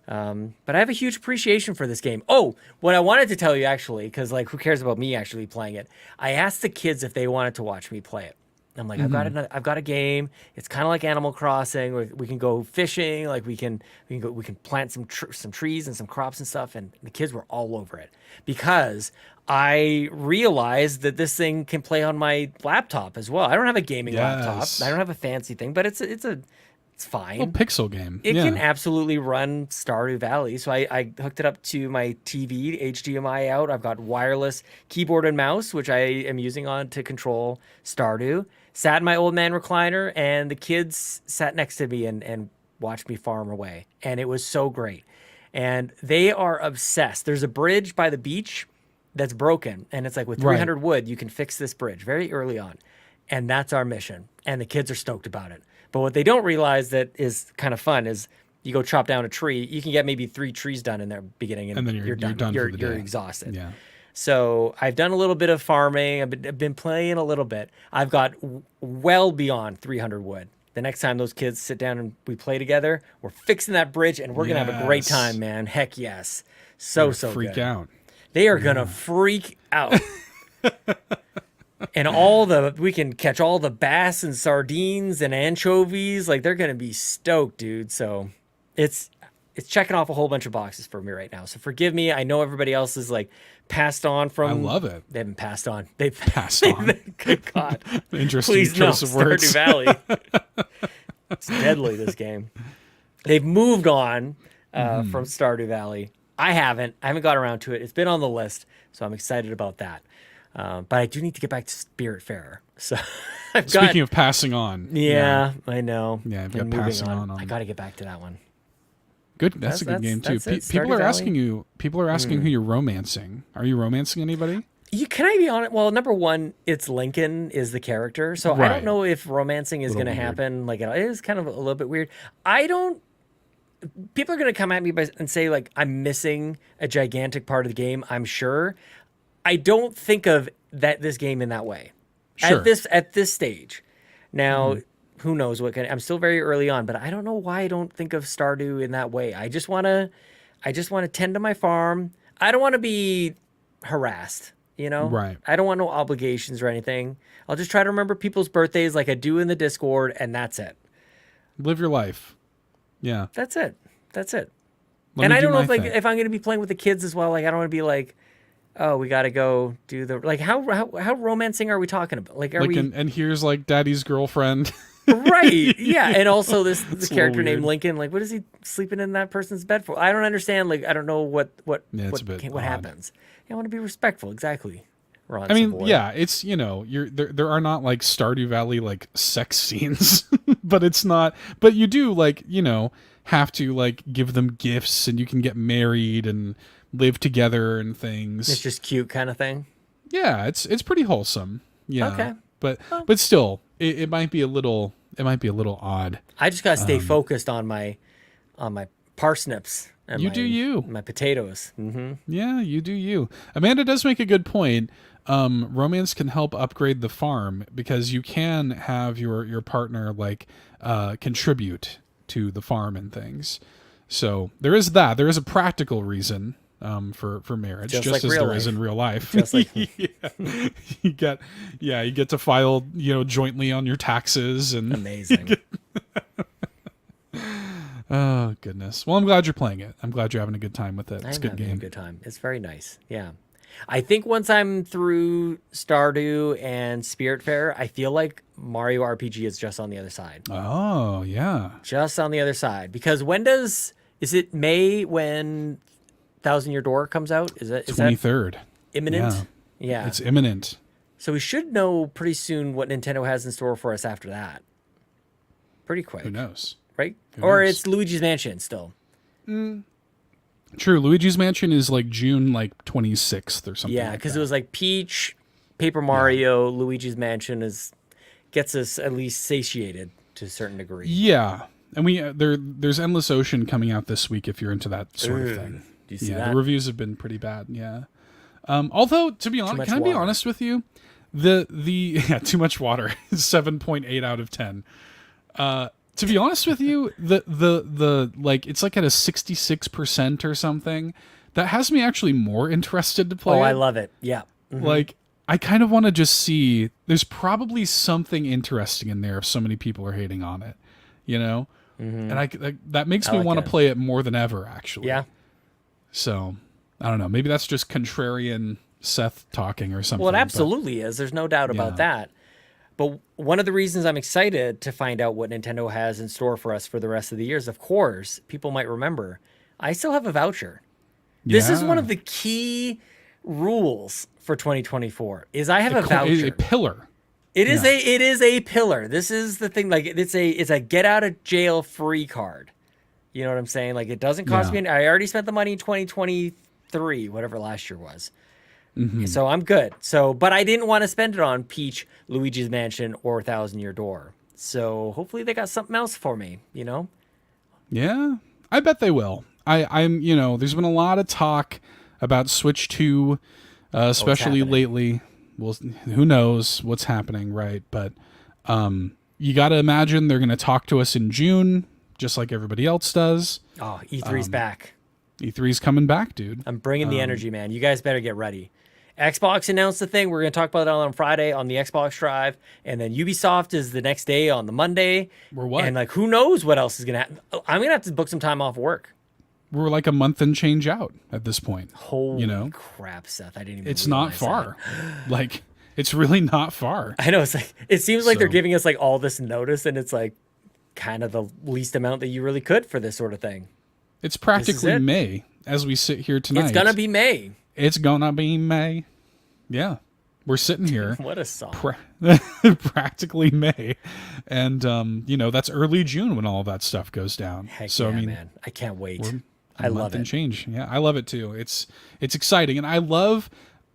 But I have a huge appreciation for this game. Oh, what I wanted to tell you actually, because like who cares about me actually playing it? I asked the kids if they wanted to watch me play it. I'm like, I've got a game. It's kind of like Animal Crossing. We can go fishing. Like we can plant some trees and some crops and stuff. And the kids were all over it because I realized that this thing can play on my laptop as well. I don't have a gaming laptop. I don't have a fancy thing, but it's fine. A pixel game. It can absolutely run Stardew Valley. So I hooked it up to my TV, HDMI out. I've got wireless keyboard and mouse, which I am using to control Stardew. Sat in my old man recliner, and the kids sat next to me and watched me farm away. And it was so great. And they are obsessed. There's a bridge by the beach that's broken. And it's like with 300 wood, you can fix this bridge very early on. And that's our mission. And the kids are stoked about it. But what they don't realize that is kind of fun is you go chop down a tree. You can get maybe 3 trees done in their beginning, and then you're done. You're exhausted. Yeah. So I've done a little bit of farming. I've been playing a little bit. I've got well beyond 300 wood. The next time those kids sit down and we play together, we're fixing that bridge, and we're gonna have a great time, man. Heck yes. So freak good. Out. They are gonna freak out. And we can catch all the bass and sardines and anchovies. Like, they're going to be stoked, dude. So it's checking off a whole bunch of boxes for me right now. So forgive me. I know everybody else is like passed on from. I love it. They haven't passed on. They've passed on. Good God. Interesting Please choice of words. Stardew Valley. It's deadly, this game. They've moved on from Stardew Valley. I haven't got around to it. It's been on the list, so I'm excited about that. But I do need to get back to Spiritfarer. So Speaking of passing on. Yeah, I know. Yeah, I've got passing on. I got to get back to that one. Good. That's a good game too. People are asking you. People are asking who you're romancing. Are you romancing anybody? Can I be honest? Well, number one, it's Lincoln is the character, so I don't know if romancing is going to happen. Like, it is kind of a little bit weird. People are going to come at me and say, like, I'm missing a gigantic part of the game. I'm sure. I don't think of this game in that way. Sure. At this stage. Now, who knows I'm still very early on, but I don't know why I don't think of Stardew in that way. I just want to tend to my farm. I don't want to be harassed, Right. I don't want no obligations or anything. I'll just try to remember people's birthdays like I do in the Discord, and that's it. Live your life. Yeah. That's it. And I don't know if I'm going to be playing with the kids as well. Like, I don't want to be like, oh, we got to go do how romancing are we talking about? Like, and here's like daddy's girlfriend. Right. Yeah. And also this character named Lincoln, like, what is he sleeping in that person's bed for? I don't understand. Like, I don't know what happens. Yeah, I want to be respectful. Exactly. Ron, I mean, yeah, it's, there are not like Stardew Valley, like sex scenes, but you do like, have to like give them gifts and you can get married and live together and things. It's just cute kind of thing. Yeah. It's pretty wholesome. Yeah. Okay. But still, it might be a little odd. I just gotta stay focused on my parsnips and my potatoes. Mm-hmm. Yeah, you do you. Amanda does make a good point. Romance can help upgrade the farm because you can have your partner like contribute to the farm and things. So there is that. There is a practical reason for marriage, just like as there is in real life. Just like you get to file jointly on your taxes and amazing. Oh goodness. Well, I'm glad you're playing it. I'm glad you're having a good time with it. It's a good game. A good time. It's very nice. Yeah. I think once I'm through Stardew and Spiritfarer, I feel like Mario RPG is just on the other side. Oh yeah. Just on the other side, because is it May when 1,000 Year Door comes out? Is 23rd. Imminent? Yeah. It's imminent. So we should know pretty soon what Nintendo has in store for us after that. Pretty quick. Who knows? Right? Or it's Luigi's Mansion still. True. Luigi's Mansion is like June 26th or something. Yeah, because it was like Peach, Paper Mario, Luigi's Mansion gets us at least satiated to a certain degree. Yeah. And there's Endless Ocean coming out this week if you're into that sort of thing. Do you see that? The reviews have been pretty bad. Yeah. Although to be honest, can I be honest with you? Too much water. 7.8 out of 10. To be honest with you, the like it's like at a 66% or something. That has me actually more interested to play. Oh, I love it. Yeah. Mm-hmm. Like I kind of want to just see. There's probably something interesting in there if so many people are hating on it, Mm-hmm. And that makes me want to play it more than ever. Actually. Yeah. So I don't know. Maybe that's just contrarian Seth talking or something. Well, it absolutely is. There's no doubt about that. But one of the reasons I'm excited to find out what Nintendo has in store for us for the rest of the years, of course, people might remember, I still have a voucher. Yeah. This is one of the key rules for 2024 is I have a voucher. A pillar. It is a pillar. This is the thing. Like it's a get out of jail free card. You know what I'm saying? Like it doesn't cost me. I already spent the money in 2023, whatever last year was. Mm-hmm. So I'm good. But I didn't want to spend it on Peach, Luigi's Mansion, or 1,000 Year Door. So hopefully they got something else for me, Yeah, I bet they will. I'm there's been a lot of talk about Switch 2, especially lately. Well, who knows what's happening, right? But you got to imagine they're going to talk to us in June, just like everybody else does. Oh, E3's back. E3's coming back, dude. I'm bringing the energy, man. You guys better get ready. Xbox announced the thing. We're going to talk about it on Friday on the Xbox Drive. And then Ubisoft is the next day on the Monday. We're what? And like, who knows what else is going to happen. I'm going to have to book some time off work. We're like a month and change out at this point. Holy crap, Seth. I didn't even It's not far. Like, it's really not far. I know. It's like, it seems like they're giving us like all this notice, and it's like kind of the least amount that you really could for this sort of thing. It's practically May as we sit here tonight. It's going to be May. It's gonna be May. Yeah. We're sitting here. What a song. Practically May. And, you know, that's early June when all of that stuff goes down. Heck so, yeah, I mean, man. I can't wait. I love it. And change. Yeah, I love it too. It's exciting. And I love,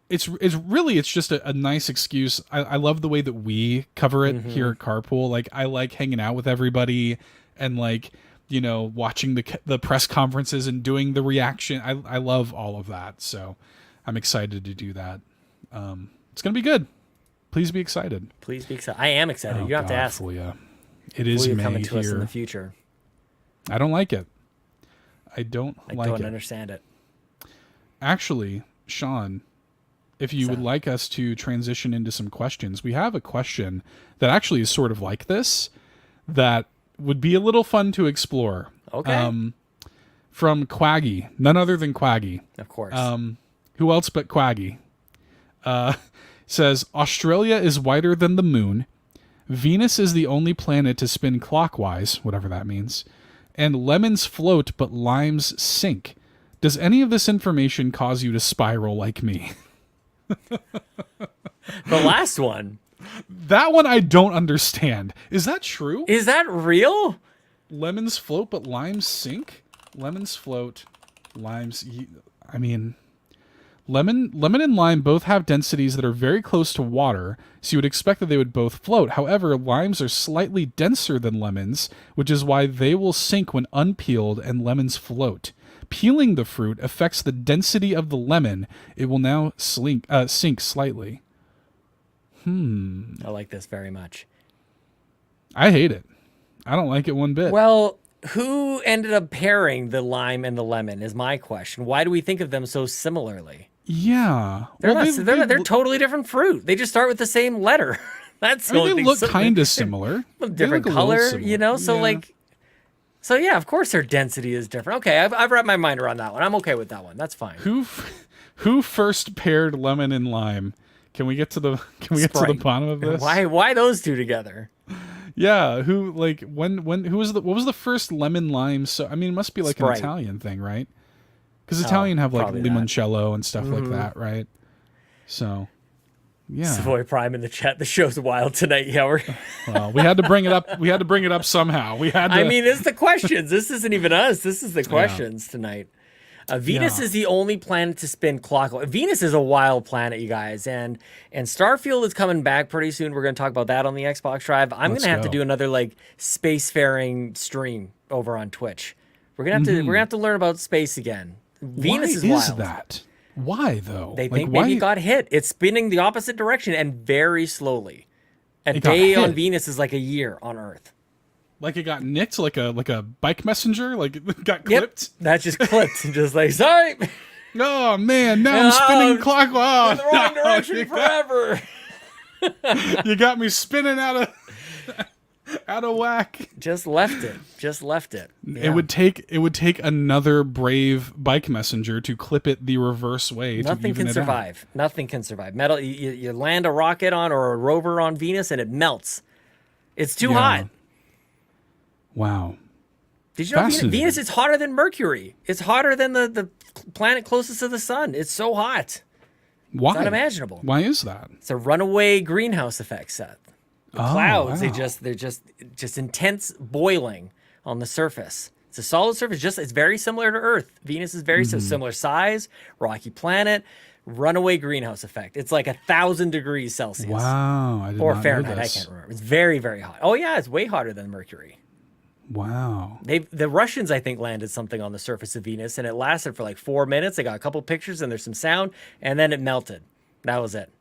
it's just a nice excuse. I love the way that we cover it here at Carpool. Like, I like hanging out with everybody and like, you know, watching the press conferences and doing the reaction. I love all of that. So I'm excited to do that. It's going to be good. Please be excited. Please be excited. I am excited. You don't have to ask. Fulia. It is May coming to here. us in the future. I don't like it. I don't understand it. Actually, Sean, if you would like us to transition into some questions, we have a question that actually is sort of like this that would be a little fun to explore. Okay. From Quaggy, none other than Quaggy. Of course. Who else but Quaggy? Says, Australia is wider than the moon. Venus is the only planet to spin clockwise, whatever that means. And lemons float, but limes sink. Does any of this information cause you to spiral like me? The last one. That one I don't understand. Is that true? Is that real? Lemons float, but limes sink? Lemons float, limes... I mean... Lemon and lime both have densities that are very close to water, so you would expect that they would both float. However, limes are slightly denser than lemons, which is why they will sink when unpeeled and lemons float. Peeling the fruit affects the density of the lemon. It will now sink slightly. I like this very much. I hate it. I don't like it one bit. Well, who ended up pairing the lime and the lemon is my question. Why do we think of them so similarly? Yeah. They're totally different fruit. They just start with the same letter. That's the only thing. They look kind of similar. Different color, you know? So So yeah, of course their density is different. Okay, I've wrapped my mind around that one. I'm okay with that one. That's fine. Who first paired lemon and lime? Can we get to the bottom of this? Why those two together? Yeah, what was the first lemon lime? So I mean, it must be like Sprite. an Italian thing, right? Because Italian have like limoncello and stuff like that, right? So, yeah. Savoy Prime in the chat. The show's wild tonight, yeah. Well, we had to bring it up. We had to bring it up somehow. We had to. I mean, it's the questions. This isn't even us. This is the questions tonight. Venus is the only planet to spin clockwise. Venus is a wild planet, you guys, and Starfield is coming back pretty soon. We're going to talk about that on the Xbox Drive. I'm going to have to do another like spacefaring stream over on Twitch. We're gonna have to learn about space again. Venus is wild. That? Why though? They think maybe it got hit. It's spinning the opposite direction and very slowly. A day on Venus is like a year on Earth. Like it got nicked, like a bike messenger, like it got clipped. Yep, that just clipped, and just like sorry. Oh man, now I'm spinning clockwise. In the wrong direction forever. You got me spinning out of whack. Just left it. Yeah. It would take another brave bike messenger to clip it the reverse way. Nothing can survive. Nothing can survive. Metal. You land a rocket on or a rover on Venus, and it melts. It's too hot. Wow. Did you know Venus is hotter than Mercury? It's hotter than the planet closest to the sun. It's so hot. Why? It's unimaginable. Why is that? It's a runaway greenhouse effect, Seth. The clouds, they're just intense boiling on the surface. It's a solid surface. It's very similar to Earth. Venus is very similar size, rocky planet, runaway greenhouse effect. It's like 1,000 degrees Celsius. Wow. I did or not Fahrenheit, know this. I can't remember. It's very, very hot. Oh yeah, it's way hotter than Mercury. Wow. The Russians, I think, landed something on the surface of Venus, and it lasted for like 4 minutes. They got a couple pictures, and there's some sound, and then it melted. That was it.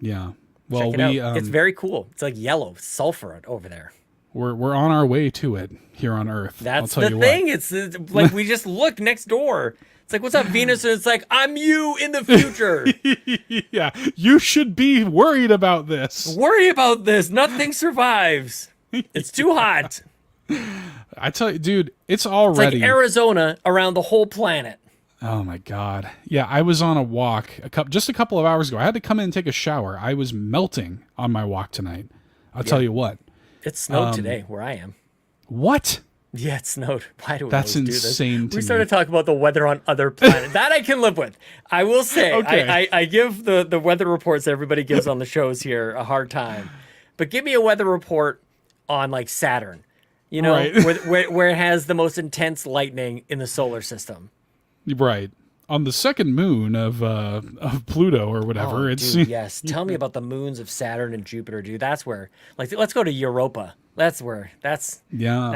Yeah. Well, check it out. It's very cool. It's like yellow sulfur over there. We're on our way to it here on Earth. That's the thing. It's like we just looked next door. It's like, what's up, Venus? And it's like, I'm you in the future. Yeah, you should be worried about this. Worry about this. Nothing survives. It's too hot. I tell you, dude, it's already... It's like Arizona around the whole planet. Oh, my God. Yeah, I was on a walk just a couple of hours ago. I had to come in and take a shower. I was melting on my walk tonight. I'll tell you what. It snowed today where I am. What? Yeah, it snowed. Why do we That's always do this? insane to We started me. talking about the weather on other planets. That I can live with. I will say, Okay. I give the weather reports that everybody gives on the shows here a hard time. But give me a weather report on, like, Saturn. You know, Right. where it has the most intense lightning in the solar system. Right. On the second moon of Pluto or whatever. Dude, yes. Tell me about the moons of Saturn and Jupiter, dude. That's where, like, let's go to Europa. That's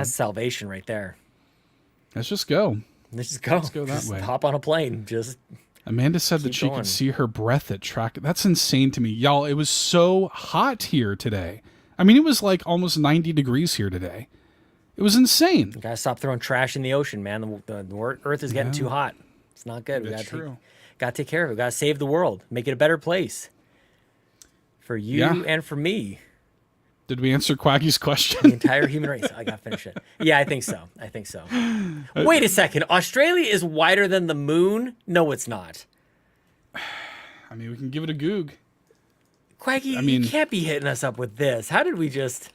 salvation right there. Let's just go. Let's just go. Let's go that Just way. hop on a plane. Just Amanda said that she going. could see her breath at track. That's insane to me. Y'all, it was so hot here today. I mean, it was like almost 90 degrees here today. It was insane. you gotta stop throwing trash in the ocean, man. The Earth is getting too hot. It's not good. That's true. Gotta take care of it. Gotta save the world. Make it a better place for you and for me. Did we answer Quaggy's question? The entire human race. I gotta finish it. Yeah, I think so. Wait a second. Australia is wider than the moon? No, it's not. I mean, we can give it a goog. Quaggy, you can't be hitting us up with this. How did we just...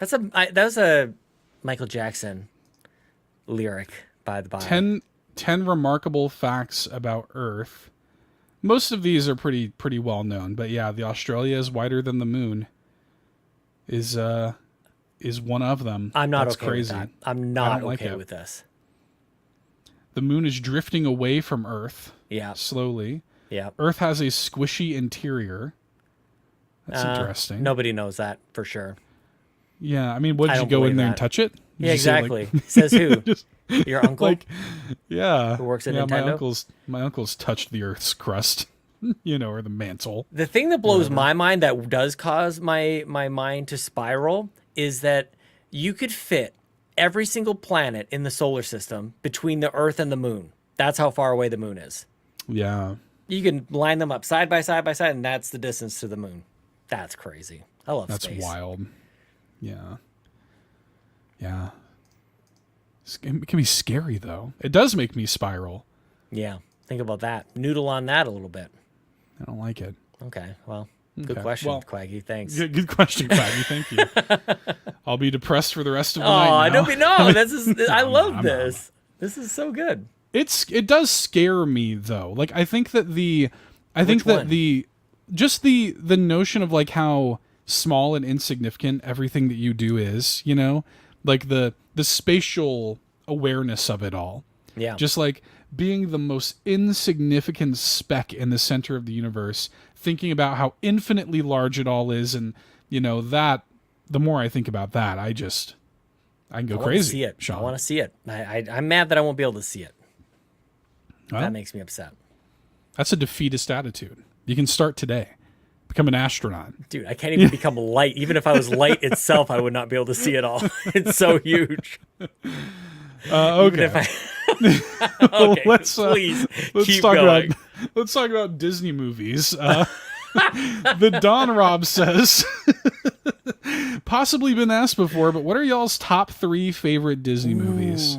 that was a Michael Jackson lyric, by the by. 10 remarkable facts about Earth. Most of these are pretty well known, but yeah, the Australia is wider than the moon is one of them. I'm not That's okay crazy. with that. I'm not like okay it. with this. The moon is drifting away from Earth Yeah. slowly. Yeah. Earth has a squishy interior. That's interesting. Nobody knows that for sure. Yeah, I mean, what I did you don't go in believe there that. and touch it? Did Yeah, you say, exactly. Says who? Your uncle? Like, yeah. Who works at yeah, Nintendo? My uncle's touched the Earth's crust, or the mantle. The thing that blows my mind, that does cause my mind to spiral, is that you could fit every single planet in the solar system between the Earth and the moon. That's how far away the moon is. Yeah. You can line them up side by side, and that's the distance to the moon. That's crazy. I love That's space. wild. Yeah. Yeah. It can be scary, though. It does make me spiral. Yeah. Think about that. Noodle on that a little bit. I don't like it. Okay. Well, good Okay. question, Well, Quaggy. Thanks. Good question, Quaggy. Thank you. I'll be depressed for the rest of the night. Oh, now. don't be no. This is I love I'm this. This is so good. It does scare me though. Like I think that the notion of like how small and insignificant everything that you do is, like the spatial awareness of it all. Yeah. Just like being the most insignificant speck in the center of the universe, thinking about how infinitely large it all is, and that the more I think about that, I can go crazy. See it. Sean. I want to see it. I'm mad that I won't be able to see it. Well, That makes me upset. that's a defeatist attitude. You can start today. Become an astronaut. Dude, I can't even become light. Even if I was light itself, I would not be able to see it all. It's so huge. Okay. Okay, let's please keep talk going. let's talk about Disney movies. The Don Rob says, possibly been asked before, but what are y'all's top 3 favorite Disney movies?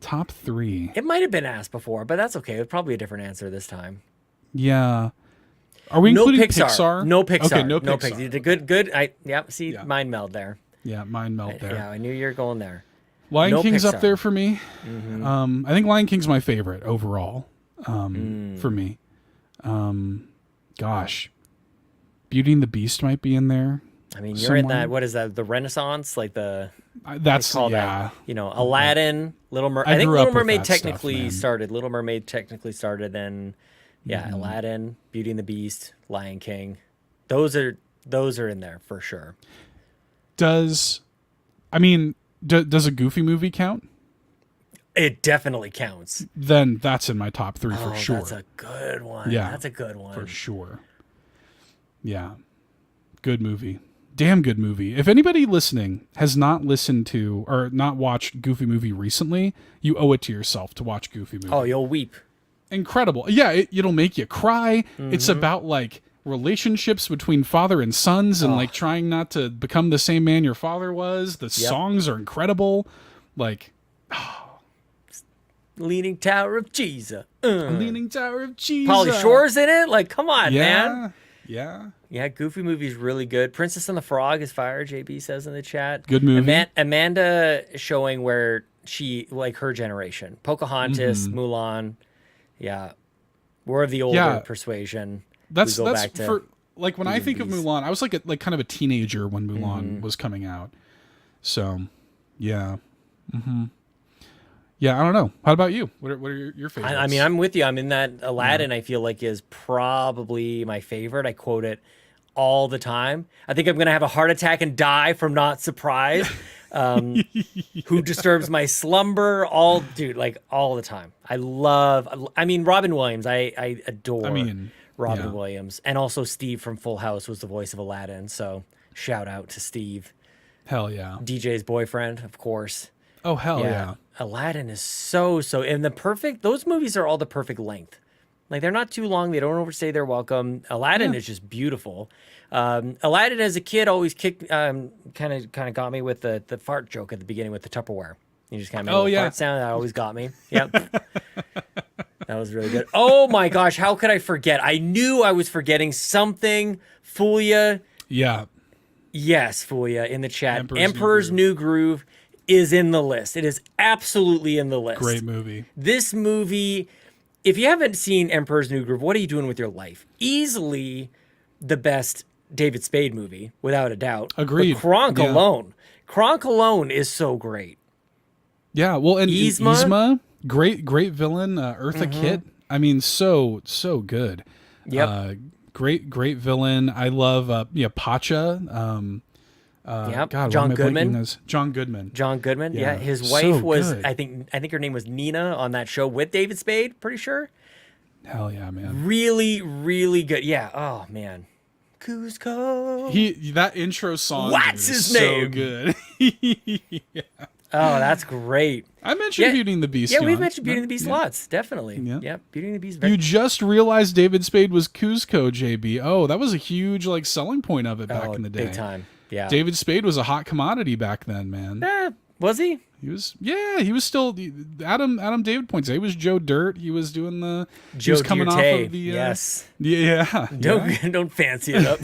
Top 3. It might have been asked before, but that's okay. It's probably a different answer this time. Yeah. Are we including Pixar? No Pixar. Okay, no No Pixar. Pixar. Good. See, mind meld there. Yeah, mind melt there. Yeah, I knew you were going there. Lion King's Pixar. up there for me. I think Lion King's my favorite overall for me. Gosh. Beauty and the Beast might be in there. I mean, you're in somewhere. that, what is that, the Renaissance? Like the... That's, call yeah. that, Aladdin, Little Mermaid. I think grew up Little with Mermaid that stuff, technically man. started. Little Mermaid technically started, then, Aladdin, Beauty and the Beast, Lion King. Those are in there for sure. Does a Goofy movie count? It definitely counts. Then that's in my top 3 for sure. That's a good one. Yeah, That's a good one. for sure. Yeah, good movie. Damn good movie. If anybody listening has not listened to or not watched Goofy movie recently, you owe it to yourself to watch Goofy movie. Oh, you'll weep. incredible. Yeah, it'll make you cry. It's about like relationships between father and sons and like trying not to become the same man your father was. The songs are incredible. Like, Leaning Tower of Jesus. Leaning Tower of Jesus. Pauly Shore's in it. Like, come on, man. Yeah. Goofy movie's really good. Princess and the Frog is fire, JB says in the chat. Good movie. Amanda showing where she, like her generation. Pocahontas, Mulan. Yeah. We're of the older persuasion. That's for like when I think of Mulan, I was like kind of a teenager when Mulan was coming out. So, yeah. Yeah, I don't know. How about you? What are your favorites? I mean, I'm with you. I'm in that Aladdin, I feel like, is probably my favorite. I quote it all the time. I think I'm going to have a heart attack and die from not surprised. Who disturbs my slumber? All the time. Robin Williams. I adore Robin Williams. And also Steve from Full House was the voice of Aladdin. So shout out to Steve. Hell yeah. DJ's boyfriend, of course. Oh, hell yeah. Aladdin is so, and those movies are all the perfect length. Like, they're not too long. They don't overstay their welcome. Aladdin is just beautiful. Aladdin as a kid always kind of got me with the fart joke at the beginning with the Tupperware. You just kind of made a fart sound. That always got me. Yep. That was really good. Oh my gosh, how could I forget? I knew I was forgetting something. Fulia. Yeah. Yes, Fulia in the chat. Emperor's New Groove is in the list. It is absolutely in the list. Great movie. This movie, if you haven't seen Emperor's New Groove, what are you doing with your life? Easily the best David Spade movie, without a doubt. Agreed. But Kronk alone. Kronk alone is so great. Yeah, well, and Yzma, great villain. Eartha Kitt. I mean, so good. Yep. Great villain. I love Pacha. God, John Goodman. John Goodman. Yeah, his wife was good. I think her name was Nina on that show with David Spade, pretty sure. Hell yeah, man. Really, really good. Yeah. Oh man. Cusco. That intro song. What's his name? So good. Yeah. Oh, that's great. I mentioned Beauty and the Beast. Yeah, we've mentioned Beauty and the Beast lots, definitely. Yeah, Beauty and the Beast. You just realized David Spade was Cusco, JB. Oh, that was a huge selling point of it back in the day. Big time. Yeah. David Spade was a hot commodity back then, man. Was he? He was still Adam David points. He was Joe Dirt. He was doing he was coming off of the yes. Yeah. Don't fancy it up.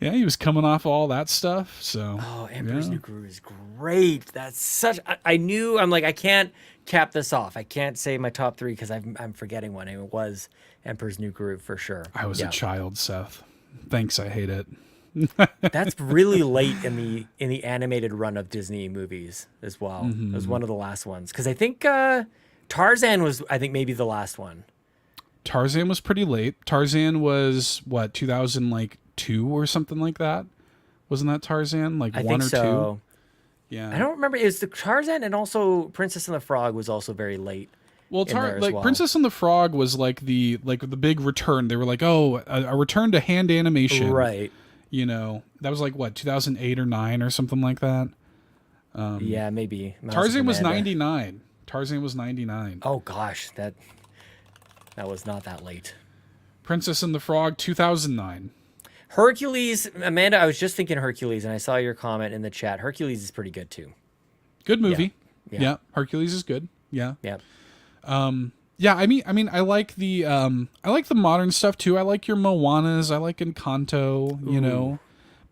Yeah, he was coming off all that stuff. So Emperor's New Groove is great. That's such I knew I can't cap this off. I can't say my top 3 because I'm forgetting one. It was Emperor's New Groove for sure. I was a child, Seth. Thanks, I hate it. That's really late in the animated run of Disney movies as well. It was one of the last ones because I think Tarzan was maybe the last one. Tarzan was pretty late. Tarzan was what 2002 or something like that. Wasn't that Tarzan I 1 think or so. 2? Yeah, I don't remember. It was the Tarzan and also Princess and the Frog was also very late. Well, Princess and the Frog was the big return. They were like, a return to hand animation, right? You know, that was what 2008 or 9 or something like that. Yeah, maybe. Tarzan was 99. Tarzan was 99. Oh gosh, that was not that late. Princess and the Frog 2009. Hercules, Amanda. I was just thinking Hercules, and I saw your comment in the chat. Hercules is pretty good too. Good movie. Yeah. Hercules is good. Yeah. Yeah. Yeah, I mean, I like the modern stuff too. I like your Moanas. I like Encanto. You know,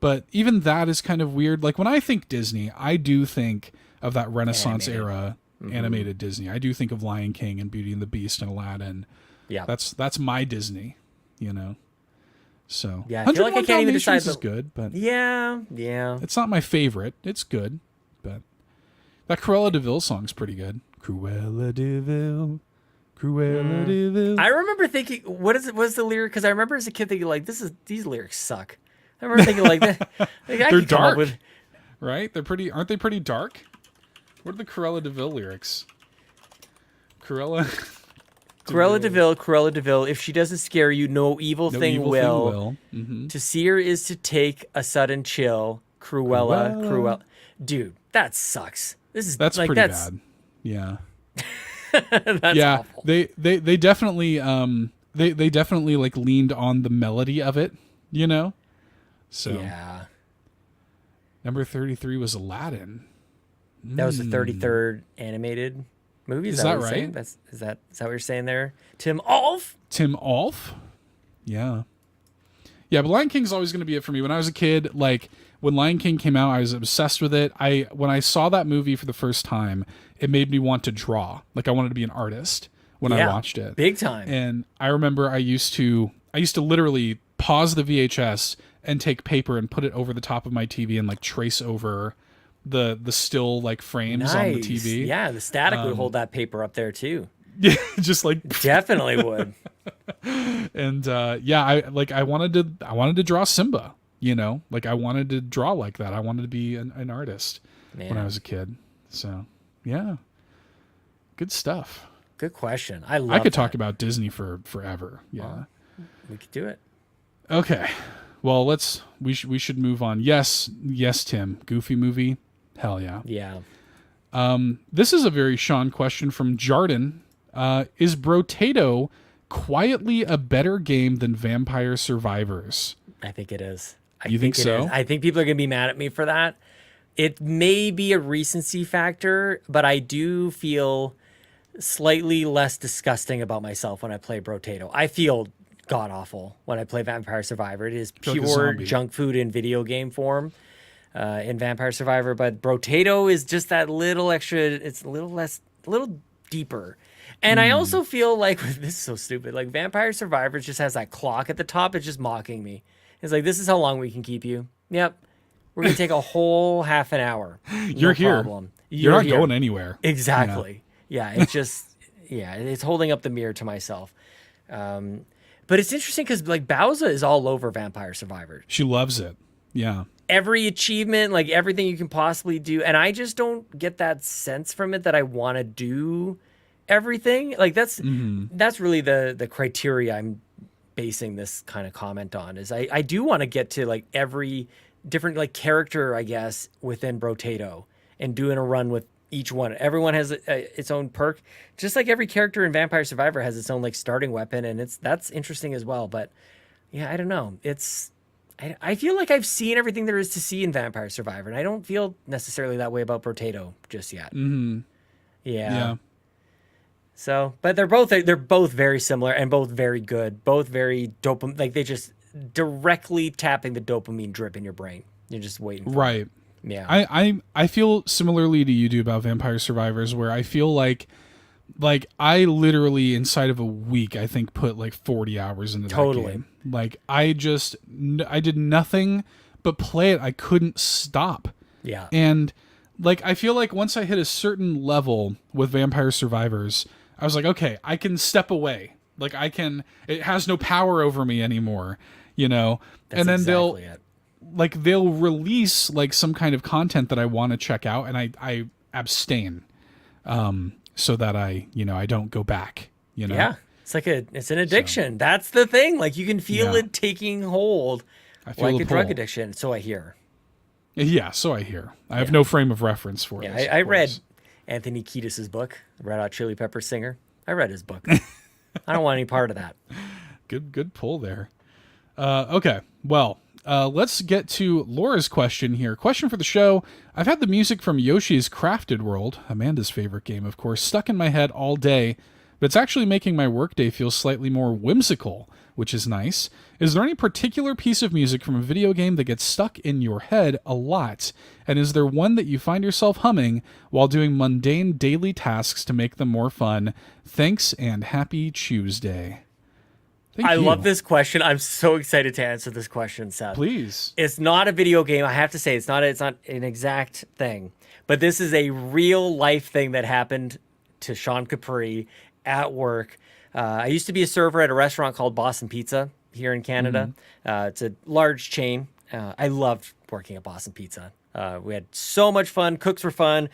but even that is kind of weird. Like when I think Disney, I do think of that Renaissance era animated Disney. I do think of Lion King and Beauty and the Beast and Aladdin. Yeah, that's my Disney. You know, so yeah, I feel like I can't even decide. Is good, but yeah, it's not my favorite. It's good, but that Cruella de Vil song's pretty good. Cruella de Vil. Cruella de Vil. I remember thinking, what's the lyric? Because I remember as a kid thinking these lyrics suck. I remember thinking that. They're dark, right? Aren't they pretty dark? What are the Cruella de Vil lyrics? Cruella de Vil. If she doesn't scare you, no evil thing will. Mm-hmm. To see her is to take a sudden chill. Cruella. Dude, that sucks. That's pretty bad. Yeah. That's awful. They definitely they definitely like leaned on the melody of it, you know. So yeah. Number 33 was Aladdin. That was the 33rd animated movie. Is that right? Is that what you're saying there, Tim Aulph? Tim Aulph? Yeah. Yeah, but Lion King's always going to be it for me. When I was a kid, like when Lion King came out, I was obsessed with it. When I saw that movie for the first time, it made me want to draw. Like I wanted to be an artist when I watched it. Big time. And I remember I used to literally pause the VHS and take paper and put it over the top of my TV and like trace over the still like frames on the TV. Yeah, the static would hold that paper up there too. Yeah, just like definitely would. And I wanted to draw Simba, you know? Like I wanted to draw like that. I wanted to be an artist when I was a kid. So, yeah. Good stuff. Good question. I could talk about Disney for forever. Yeah. Well, we could do it. Okay. Well, we should move on. Yes, Tim. Goofy movie. Hell yeah. Yeah. This is a very Sean question from Jardin. Is Brotato quietly a better game than Vampire Survivors? I think it is. You think so? I think people are going to be mad at me for that. It may be a recency factor, but I do feel slightly less disgusting about myself when I play Brotato. I feel god awful when I play Vampire Survivor. It is pure junk food in video game form in Vampire Survivor, but Brotato is just that little extra. It's a little deeper. And I also feel like this is so stupid. Like Vampire Survivor just has that clock at the top. It's just mocking me. It's like, this is how long we can keep you. Yep. We're going to take a whole half an hour. You're here. Problem. You're not going anywhere. Exactly. Yeah. It's just, it's holding up the mirror to myself. But it's interesting because like Bowser is all over Vampire Survivor. She loves it. Yeah. Every achievement, like everything you can possibly do. And I just don't get that sense from it that I want to do everything. Like that's really the criteria I'm basing this kind of comment on, is I do want to get to like every different like character, I guess, within Brotato and doing a run with each one. Everyone has its own perk, just like every character in Vampire Survivor has its own like starting weapon, and that's interesting as well. But yeah, I don't know. I feel like I've seen everything there is to see in Vampire Survivor, and I don't feel necessarily that way about Brotato just yet. Yeah. So, but they're both very similar and both very good, both very dopamine. Like they just directly tapping the dopamine drip in your brain. You're just waiting for it. Yeah. I feel similarly to you do about Vampire Survivors, where I feel like I literally inside of a week, I think put like 40 hours into that game. Like I did nothing but play it. I couldn't stop. Yeah. And like, I feel like once I hit a certain level with Vampire Survivors, I was like, okay, I can step away. Like it has no power over me anymore, you know? That's and then they'll release like some kind of content that I want to check out, and I abstain, so that I don't go back, you know? Yeah. It's an addiction. So, that's the thing. Like you can feel it taking hold like a drug addiction. So I hear. Yeah. So I hear. I have no frame of reference for it. I read Anthony Kiedis' book, Red Hot Chili Peppers singer. I read his book. I don't want any part of that. Good pull there. Okay. Well, let's get to Laura's question here. Question for the show. I've had the music from Yoshi's Crafted World, Amanda's favorite game, of course, stuck in my head all day, but it's actually making my workday feel slightly more whimsical, which is nice. Is there any particular piece of music from a video game that gets stuck in your head a lot? And is there one that you find yourself humming while doing mundane daily tasks to make them more fun? Thanks, and happy Tuesday. I love this question. I'm so excited to answer this question, Seth. Please. It's not a video game. I have to say, it's not an exact thing, but this is a real life thing that happened to Sean Capri at work. I used to be a server at a restaurant called Boston Pizza here in Canada. It's a large chain. I loved working at Boston Pizza. We had so much fun. Cooks were fun.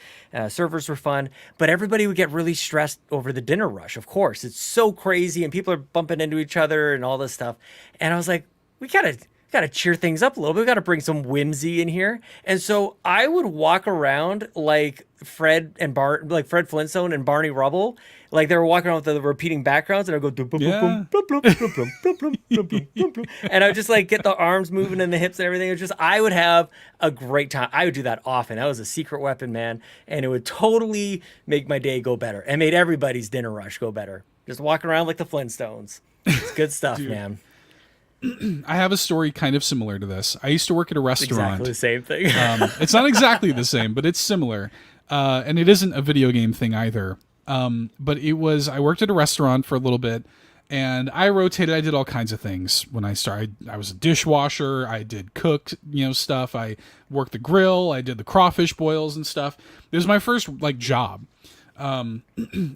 Servers were fun. But everybody would get really stressed over the dinner rush, of course. It's so crazy, and people are bumping into each other and all this stuff. And I was like, we gotta got to cheer things up a little bit. We got to bring some whimsy in here. And so I would walk around like Fred Flintstone and Barney Rubble. Like they were walking around with the repeating backgrounds, and I'd go, and I would just like get the arms moving and the hips and everything. It was just, I would have a great time. I would do that often. That was a secret weapon, man. And it would totally make my day go better and made everybody's dinner rush go better. Just walking around like the Flintstones. It's good stuff, man. I have a story kind of similar to this. I used to work at a restaurant. Exactly the same thing. It's not exactly the same, but it's similar. And it isn't a video game thing either. But I worked at a restaurant for a little bit, and I rotated. I did all kinds of things when I started. I was a dishwasher. I did cook, stuff. I worked the grill. I did the crawfish boils and stuff. It was my first job. And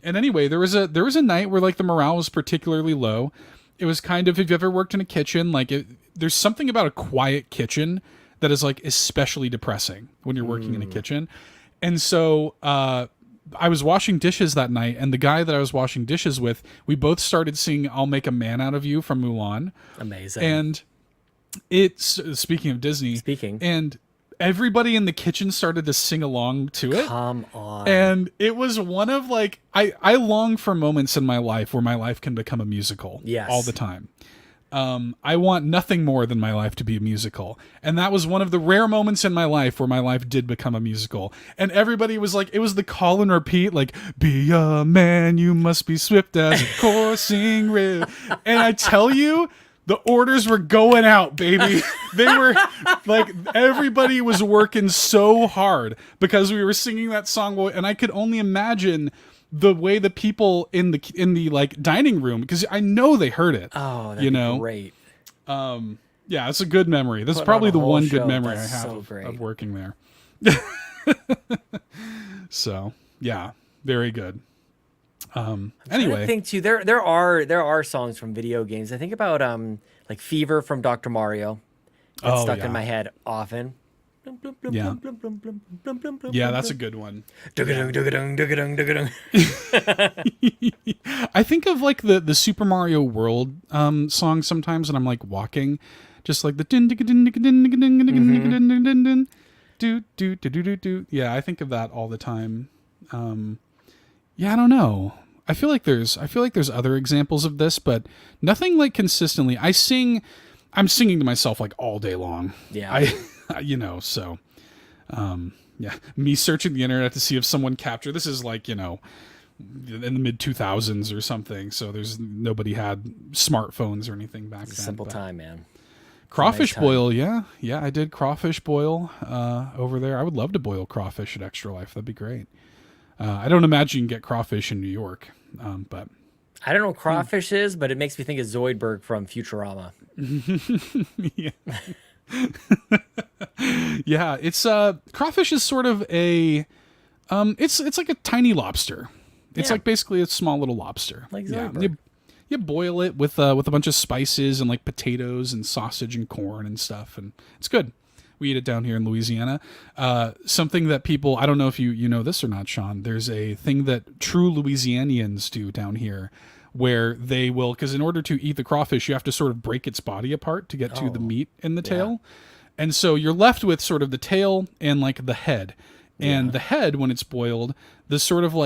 anyway, there was a night where the morale was particularly low. It was kind of, if you've ever worked in a kitchen, there's something about a quiet kitchen that is especially depressing when you're working in a kitchen. And so I was washing dishes that night, and the guy that I was washing dishes with, we both started singing "I'll Make a Man Out of You" from Mulan. Amazing. And it's, speaking of Disney, and everybody in the kitchen started to sing along to it. Come on. And it was one of I long for moments in my life where my life can become a musical. Yes. All the time. I want nothing more than my life to be a musical. And that was one of the rare moments in my life where my life did become a musical. And everybody was it was the call and repeat, be a man, you must be swift as a coursing river. And I tell you, the orders were going out, baby. They were everybody was working so hard because we were singing that song. And I could only imagine the way the people in the dining room, because I know they heard it. Oh, that'd be great. Yeah, it's a good memory. This is probably the one good memory I have of working there. So yeah, very good. Anyway, I think too, there are songs from video games. I think about Fever from Dr. Mario. That's stuck in my head often. Yeah. Yeah, that's a good one. I think of the Super Mario World song sometimes, and I'm walking, just the din din din din din din din din din do do do do do. Yeah, I think of that all the time. Yeah, I don't know. I feel like there's other examples of this, but nothing consistently. I'm singing to myself all day long. Yeah. So, yeah, me searching the internet to see if someone captured, this is in the mid 2000s or something. So nobody had smartphones or anything back then. Simple time, man. Crawfish boil. Yeah. I did crawfish boil, over there. I would love to boil crawfish at Extra Life. That'd be great. I don't imagine you can get crawfish in New York. But I don't know what crawfish is, but it makes me think of Zoidberg from Futurama. Yeah. Yeah, it's crawfish is sort of a it's like a tiny lobster. It's basically a small little lobster. Like Zoidberg. You boil it with a bunch of spices and potatoes and sausage and corn and stuff, and it's good. We eat it down here in Louisiana. Something that people, I don't know if you know this or not, Sean, there's a thing that true Louisianians do down here where they will, because in order to eat the crawfish, you have to sort of break its body apart to get to the meat in the tail. And so you're left with sort of the tail and the head. And the head, when it's boiled, the sort of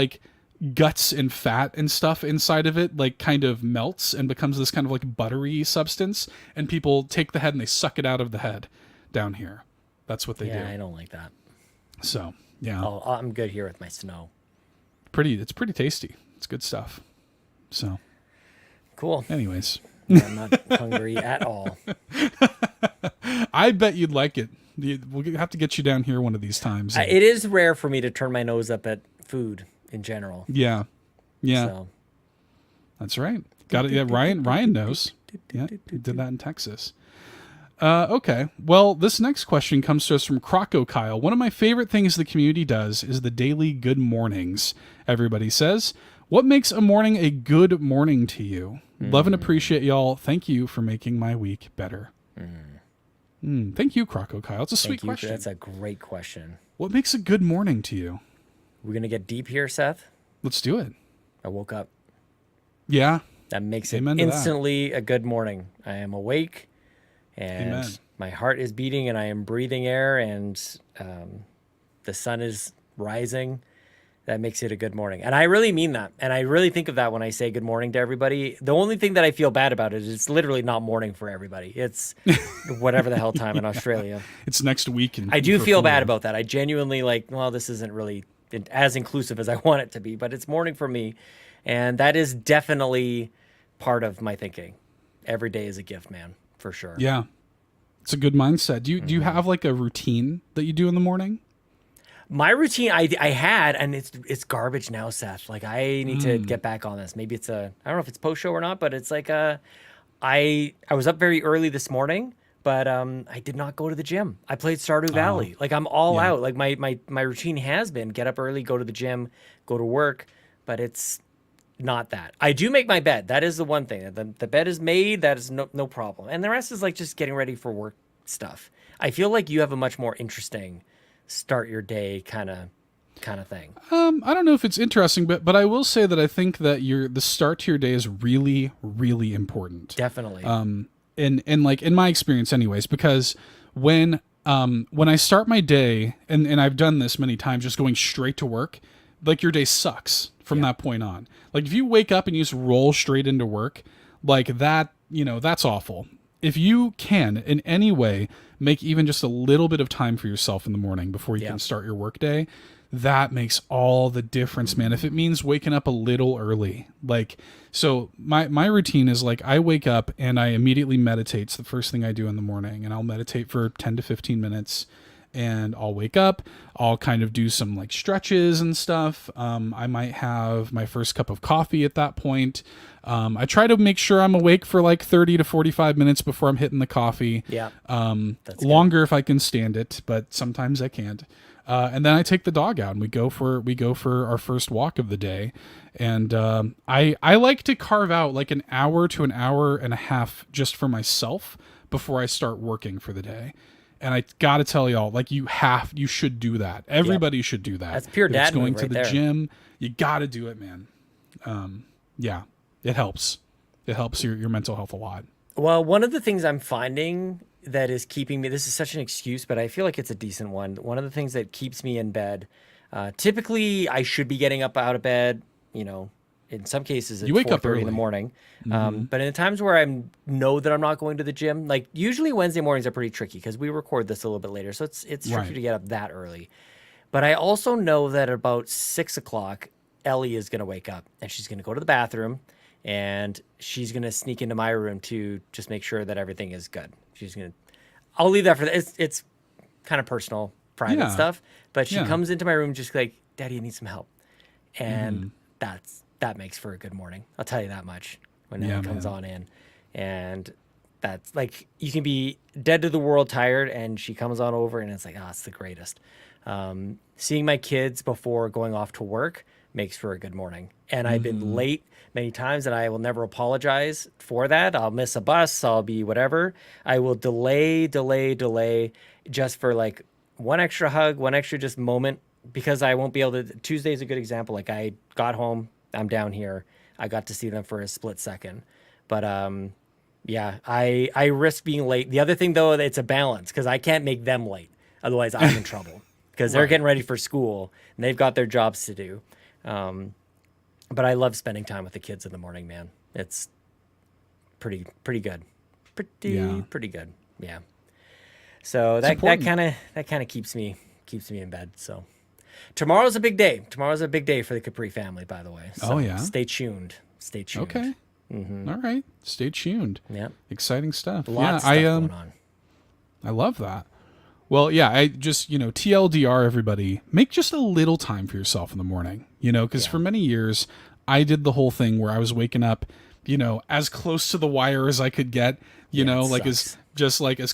guts and fat and stuff inside of it kind of melts and becomes this kind of buttery substance. And people take the head and they suck it out of the head down here. That's what they do. Yeah, I don't like that. So, yeah. Oh, I'm good here with my snow. It's pretty tasty. It's good stuff. So, cool. Anyways, I'm not hungry at all. I bet you'd like it. We'll have to get you down here one of these times. It is rare for me to turn my nose up at food in general. Yeah. So. That's right. Got it. Yeah, Ryan knows. Yeah, he did that in Texas. Okay. Well, this next question comes to us from CrocoKyle. One of my favorite things the community does is the daily good mornings. Everybody says, what makes a morning a good morning to you? Love and appreciate y'all. Thank you for making my week better. Thank you, CrocoKyle. It's a sweet question. That's a great question. What makes a good morning to you? We're going to get deep here, Seth. Let's do it. I woke up. Yeah. That makes it instantly a good morning. I am awake and Amen. my heart is beating and I am breathing air and the sun is rising, that makes it a good morning. And I really mean that. And I really think of that when I say good morning to everybody. The only thing that I feel bad about it is it's literally not morning for everybody. It's whatever the hell time in Australia. It's next week. I do feel bad about that. I genuinely well, this isn't really as inclusive as I want it to be, but it's morning for me. And that is definitely part of my thinking. Every day is a gift, man, for sure. Yeah. It's a good mindset. Do you have like a routine that you do in the morning? My routine, I had, and it's garbage now, Seth. Like, I need to get back on this. Maybe it's I don't know if it's post show or not, but it's like I was up very early this morning, but I did not go to the gym. I played Stardew Valley. Like, I'm all out. Like, my routine has been get up early, go to the gym, go to work, but it's not that. I do make my bed. That is the one thing. The bed is made. That is no problem. And the rest is like just getting ready for work stuff. I feel like you have a much more interesting start your day kind of thing. I don't know if it's interesting, but I will say that I think that the start to your day is really, really important. Definitely. And like in my experience anyways, because when I start my day, and I've done this many times, just going straight to work, like your day sucks from that point on. Like if you wake up and you just roll straight into work, like that, that's awful. If you can in any way make even just a little bit of time for yourself in the morning before you can start your work day, that makes all the difference, man. If it means waking up a little early, like, so my routine is like, I wake up and I immediately meditate. It's the first thing I do in the morning, and I'll meditate for 10 to 15 minutes. And I'll wake up, I'll kind of do some like stretches and stuff. I might have my first cup of coffee at that point. I try to make sure I'm awake for like 30 to 45 minutes before I'm hitting the coffee. Yeah. Longer if I can stand it, but sometimes I can't. And then I take the dog out and we go for our first walk of the day. And I like to carve out like an hour to an hour and a half just for myself before I start working for the day. And I got to tell y'all, like you should do that. Everybody should do that. That's pure dad going move to the right there. gym. You got to do it, man. Yeah, it helps. It helps your mental health a lot. Well, one of the things I'm finding that is keeping me, this is such an excuse, but I feel like it's a decent one. One of the things that keeps me in bed, typically I should be getting up out of bed, in some cases at 4:30 in the morning. But in the times where I know that I'm not going to the gym, like usually Wednesday mornings are pretty tricky because we record this a little bit later. So it's tricky to get up that early. But I also know that about 6 o'clock, Ellie is going to wake up and she's going to go to the bathroom and she's going to sneak into my room to just make sure that everything is good. I'll leave that for that. It's kind of personal, private stuff. But she comes into my room just like, Daddy, I need some help. And that makes for a good morning. I'll tell you that much when Ellie comes on in. And that's like, you can be dead to the world tired and she comes on over and it's like, it's the greatest. Seeing my kids before going off to work makes for a good morning. And I've been late many times and I will never apologize for that. I'll miss a bus. I'll be whatever. I will delay just for like one extra hug, one extra just moment, because I won't be able to. Tuesday is a good example. Like I got home, I'm down here. I got to see them for a split second. But I risk being late. The other thing though, it's a balance because I can't make them late. Otherwise I'm in trouble because they're getting ready for school and they've got their jobs to do. But I love spending time with the kids in the morning, man. It's pretty good. Pretty good. Yeah. So that kind of keeps me in bed. So tomorrow's a big day. Tomorrow's a big day for the Capri family, by the way. So stay tuned. Okay. All right. Stay tuned. Yeah. Exciting stuff. Lots of stuff going on. I love that. Well, yeah, I just, TLDR, everybody, make just a little time for yourself in the morning, because for many years I did the whole thing where I was waking up, as close to the wire as I could get, like as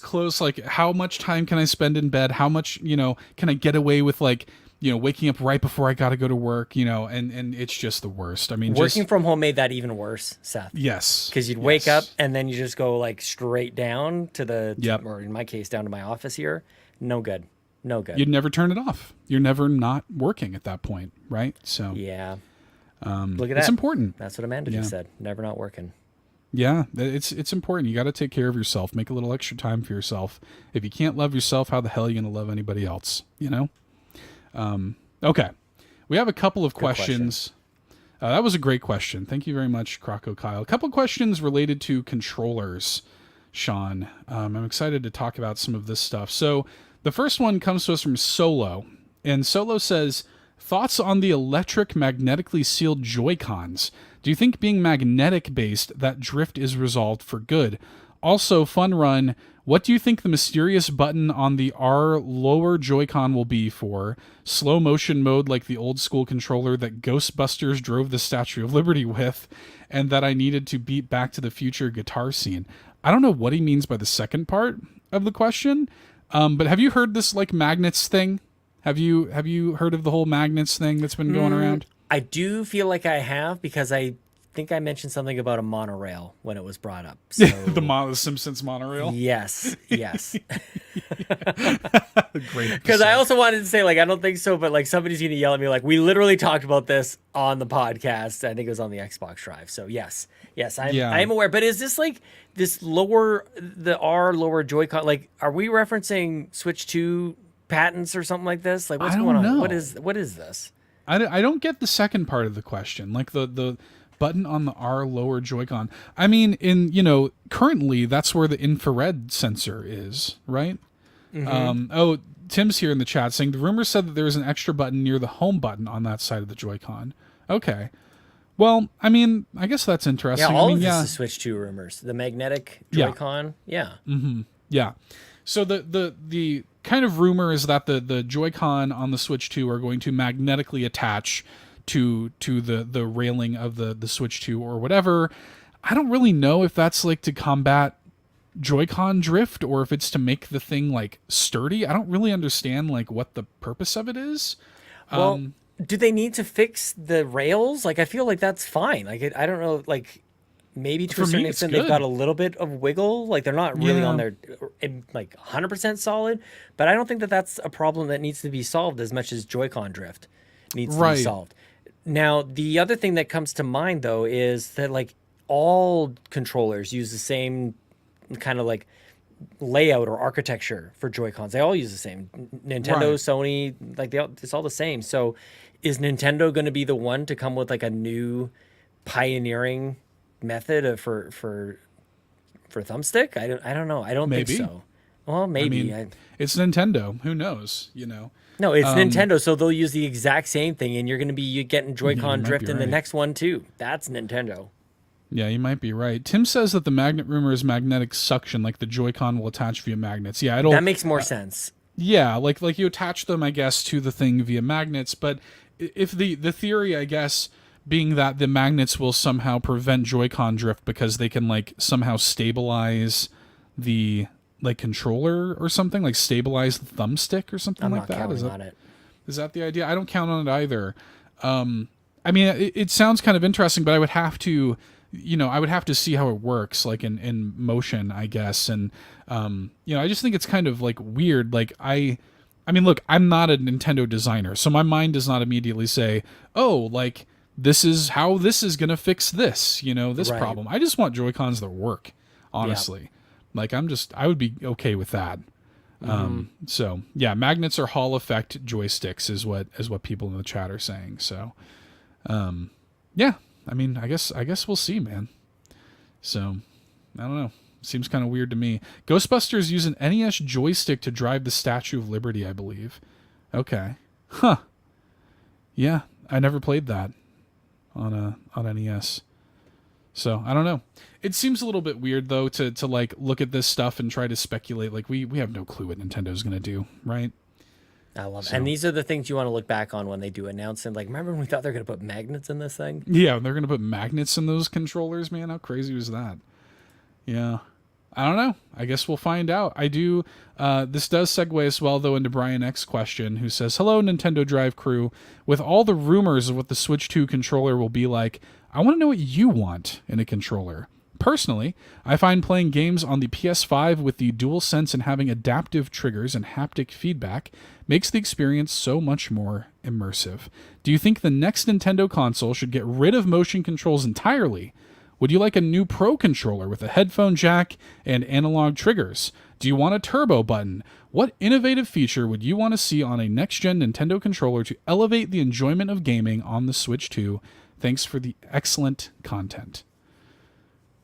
close, like how much time can I spend in bed? How much, can I get away with like, waking up right before I got to go to work, and it's just the worst. I mean, working from home made that even worse, Seth. Yes. Because you'd wake up and then you just go like straight down to or in my case, down to my office here. No good. You'd never turn it off. You're never not working at that point, right? So yeah. Look at that. It's important. That's what Amanda just said. Never not working. Yeah, it's important. You got to take care of yourself. Make a little extra time for yourself. If you can't love yourself, how the hell are you going to love anybody else? You know? Okay. We have a couple of questions. That was a great question. Thank you very much, CrocoKyle. A couple of questions related to controllers, Sean. I'm excited to talk about some of this stuff. So the first one comes to us from Solo. And Solo says, thoughts on the electric magnetically sealed Joy-Cons? Do you think being magnetic based, that drift is resolved for good? Also, fun run, what do you think the mysterious button on the R lower Joy-Con will be for? Slow motion mode like the old school controller that Ghostbusters drove the Statue of Liberty with, and that I needed to beat Back to the Future guitar scene. I don't know what he means by the second part of the question, but have you heard this like magnets thing? Have you heard of the whole magnets thing that's been going around? I do feel like I have, because I think I mentioned something about a monorail when it was brought up. So... the Simpsons monorail? Yes. Great. Because I also wanted to say, like, I don't think so, but like somebody's going to yell at me, like, we literally talked about this on the podcast. I think it was on the Xbox Drive. So yes, I'm aware. But is this like this the R lower Joy-Con? Like, are we referencing Switch 2 patents or something like this? Like, what's going on? Know. What is this? I don't get the second part of the question. Like the button on the R lower Joy-Con. I mean, currently that's where the infrared sensor is, right? Mm-hmm. Tim's here in the chat saying the rumor said that there was an extra button near the home button on that side of the Joy-Con. Okay. Well, I mean, I guess that's interesting. Yeah, all of this is Switch 2 rumors. The magnetic Joy-Con. Yeah. Mm-hmm. Yeah. So the kind of rumor is that the Joy-Con on the Switch 2 are going to magnetically attach to the railing of the Switch 2 or whatever. I don't really know if that's like to combat Joy-Con drift or if it's to make the thing like sturdy. I don't really understand like what the purpose of it is. Well, do they need to fix the rails? Like, I feel like that's fine. Like, I don't know, like maybe to a certain extent they've got a little bit of wiggle. Like, they're not really on their like 100% solid, but I don't think that that's a problem that needs to be solved as much as Joy-Con drift needs to be solved. Now, the other thing that comes to mind, though, is that, like, all controllers use the same kind of, like, layout or architecture for Joy-Cons. They all use the same. Nintendo, Sony, like, it's all the same. So is Nintendo going to be the one to come with, like, a new pioneering method for thumbstick? I don't know. I don't think so. Well, maybe. I mean, it's Nintendo. Who knows, No, it's Nintendo, so they'll use the exact same thing, and you're going to be getting Joy-Con drift in the next one, too. That's Nintendo. Yeah, you might be right. Tim says that the magnet rumor is magnetic suction, like the Joy-Con will attach via magnets. Yeah, that makes more sense. Yeah, like you attach them, I guess, to the thing via magnets, but if the theory, I guess, being that the magnets will somehow prevent Joy-Con drift because they can, like, somehow stabilize the... like controller or something, like stabilize the thumbstick or something like that. Is that the idea? I don't count on it either. I mean, it sounds kind of interesting, but I would have to, see how it works, like in motion, I guess. And, I just think it's kind of like weird. Like I mean, look, I'm not a Nintendo designer, so my mind does not immediately say, oh, like this is how this is going to fix this, this problem. I just want Joy-Cons that work, honestly. Yeah. Like I would be okay with that. So yeah, magnets are Hall effect joysticks is what people in the chat are saying. So, yeah, I mean, I guess we'll see, man. So I don't know. Seems kind of weird to me. Ghostbusters use an NES joystick to drive the Statue of Liberty, I believe. Okay. Huh. Yeah. I never played that on NES. So I don't know. It seems a little bit weird though to like look at this stuff and try to speculate. Like we have no clue what Nintendo's gonna do, right? I love it. And these are the things you want to look back on when they do announce it. Like, remember when we thought they were gonna put magnets in this thing? Yeah, they're gonna put magnets in those controllers, man. How crazy was that? Yeah. I don't know. I guess we'll find out. I do. This does segue as well, though, into Brian X's question, who says, hello, Nintendo Drive crew. With all the rumors of what the Switch 2 controller will be like, I want to know what you want in a controller. Personally, I find playing games on the PS5 with the DualSense and having adaptive triggers and haptic feedback makes the experience so much more immersive. Do you think the next Nintendo console should get rid of motion controls entirely, Would you like a new Pro controller with a headphone jack and analog triggers? Do you want a turbo button? What innovative feature would you want to see on a next-gen Nintendo controller to elevate the enjoyment of gaming on the Switch 2? Thanks for the excellent content.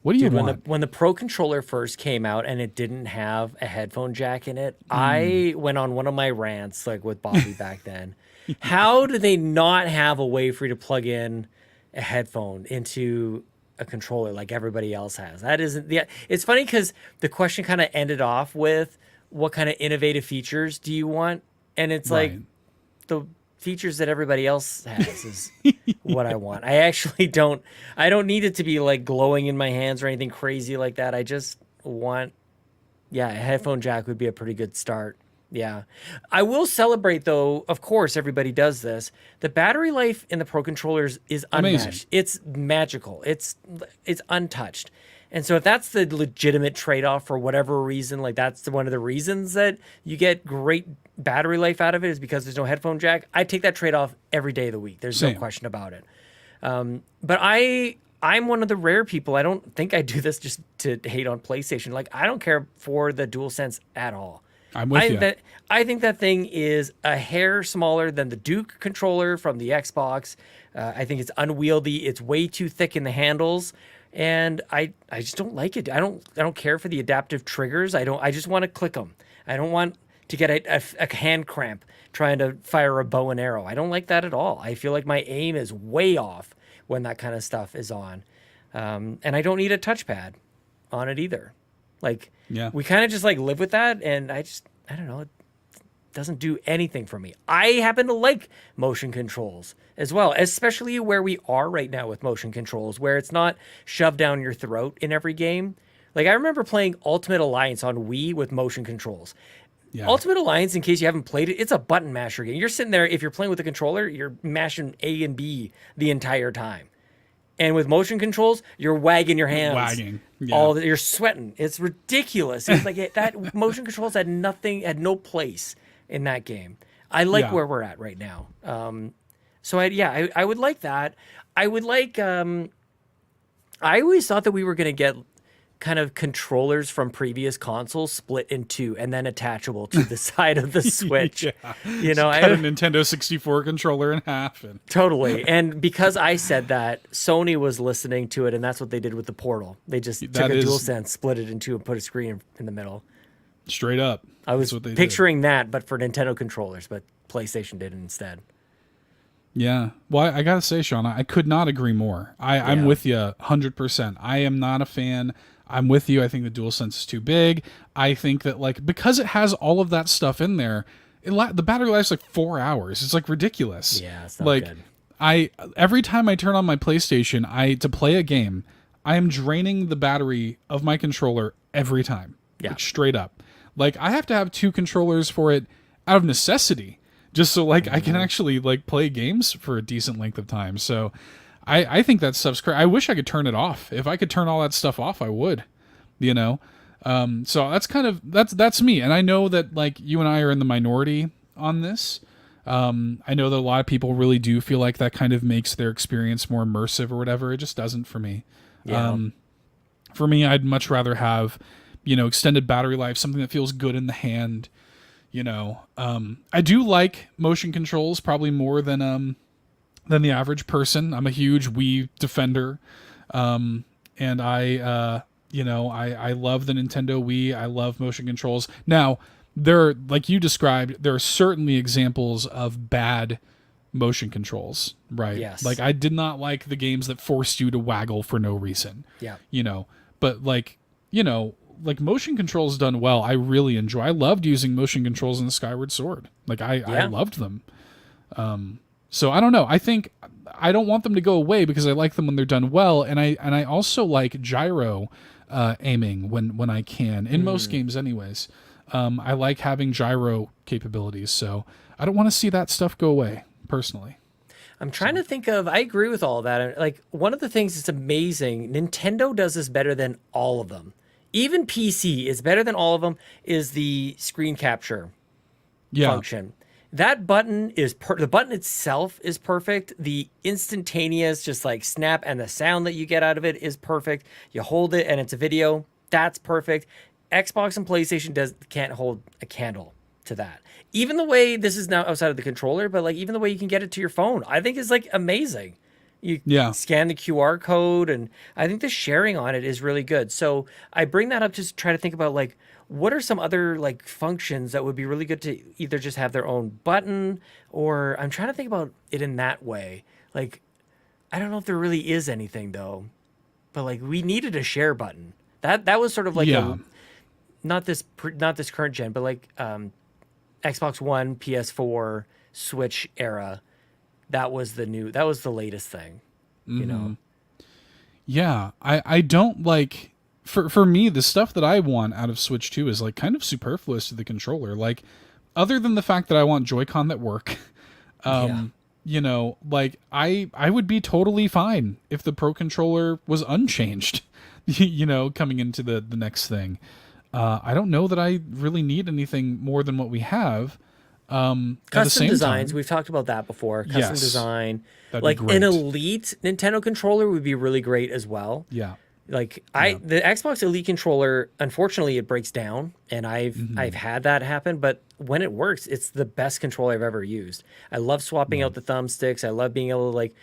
What do you want? When the Pro controller first came out and it didn't have a headphone jack in it, I went on one of my rants, like with Bobby back then. How do they not have a way for you to plug in a headphone into a controller like everybody else has? That isn't the. It's funny because the question kind of ended off with, what kind of innovative features do you want? And it's like the features that everybody else has is what I want. I don't need it to be like glowing in my hands or anything crazy like that. I just want, a headphone jack would be a pretty good start. Yeah. I will celebrate though, of course everybody does this. The battery life in the Pro controllers is unmatched. Amazing. It's magical. It's untouched. And so if that's the legitimate trade-off for whatever reason, like that's one of the reasons that you get great battery life out of it is because there's no headphone jack, I take that trade-off every day of the week. There's no question about it. But I'm one of the rare people, I don't think I do this just to hate on PlayStation. Like, I don't care for the DualSense at all. I'm with you. I think that thing is a hair smaller than the Duke controller from the Xbox. I think it's unwieldy. It's way too thick in the handles. And I just don't like it. I don't care for the adaptive triggers. I just want to click them. I don't want to get a hand cramp trying to fire a bow and arrow. I don't like that at all. I feel like my aim is way off when that kind of stuff is on. And I don't need a touchpad on it either. Like, we kind of just like live with that. And I don't know. It doesn't do anything for me. I happen to like motion controls as well, especially where we are right now with motion controls, where it's not shoved down your throat in every game. Like, I remember playing Ultimate Alliance on Wii with motion controls. Yeah. Ultimate Alliance, in case you haven't played it, it's a button masher game. You're sitting there, if you're playing with a controller, you're mashing A and B the entire time. And with motion controls, you're wagging your hands. Wagging. Yeah. You're sweating. It's ridiculous. It's like that motion controls had no place in that game. I like where we're at right now. So I would like that. I would like, I always thought that we were going to get kind of controllers from previous consoles split in two and then attachable to the side of the Switch. You know, cut a Nintendo 64 controller in half. Totally. And because I said that, Sony was listening to it, and that's what they did with the Portal. They just took a DualSense, split it in two, and put a screen in the middle. Straight up. I was picturing that, but for Nintendo controllers, but PlayStation did it instead. Yeah. Well, I got to say, Sean, I could not agree more. I'm with you 100%. I am not a fan. I'm with you. I think the DualSense is too big. I think that, like, because it has all of that stuff in there, the battery lasts like 4 hours. It's like ridiculous. Yeah, it's not like, good. Every time I turn on my PlayStation, to play a game, I am draining the battery of my controller every time. Yeah. Like, straight up. Like, I have to have two controllers for it out of necessity, just so like I can actually like play games for a decent length of time. So I think that stuff's crazy. I wish I could turn it off. If I could turn all that stuff off, I would, you know? So that's me. And I know that like you and I are in the minority on this. I know that a lot of people really do feel like that kind of makes their experience more immersive or whatever. It just doesn't for me. Yeah. For me, I'd much rather have, extended battery life, something that feels good in the hand. I do like motion controls probably more than the average person. I'm a huge Wii defender. And I love the Nintendo Wii. I love motion controls. Now, like you described, there are certainly examples of bad motion controls, right? Yes. Like, I did not like the games that forced you to waggle for no reason. Yeah. But like motion controls done well, I really enjoy. I loved using motion controls in the Skyward Sword. Like, I loved them. So I don't know. I think I don't want them to go away because I like them when they're done well, and I also like gyro aiming when I can in most games, anyways. I like having gyro capabilities, so I don't want to see that stuff go away personally. I'm trying to think of. I agree with all that. Like, one of the things that's amazing, Nintendo does this better than all of them. Even PC is better than all of them. Is the screen capture function. That button is the button itself is perfect. The instantaneous just like snap and the sound that you get out of it is perfect. You hold it and it's a video. That's perfect. Xbox and PlayStation can't hold a candle to that. Even the way this is now outside of the controller, but like even the way you can get it to your phone, I think is like amazing. You scan the QR code, and I think the sharing on it is really good. So I bring that up to try to think about like, what are some other like functions that would be really good to either just have their own button, or I'm trying to think about it in that way. Like, I don't know if there really is anything though, but like we needed a share button. That was sort of like not this current gen, but like Xbox One, PS4, Switch era. That was the latest thing, you know? Yeah. I don't like, for me, the stuff that I want out of Switch 2 is like kind of superfluous to the controller. Like, other than the fact that I want Joy-Con that work, you know, like I would be totally fine if the Pro Controller was unchanged, you know, coming into the next thing. I don't know that I really need anything more than what we have. Custom designs, we've talked about that before. Custom design, like an Elite Nintendo controller would be really great as well. Yeah. Like the Xbox Elite controller, unfortunately, it breaks down, and I've had that happen. But when it works, it's the best controller I've ever used. I love swapping out the thumbsticks. I love being able to like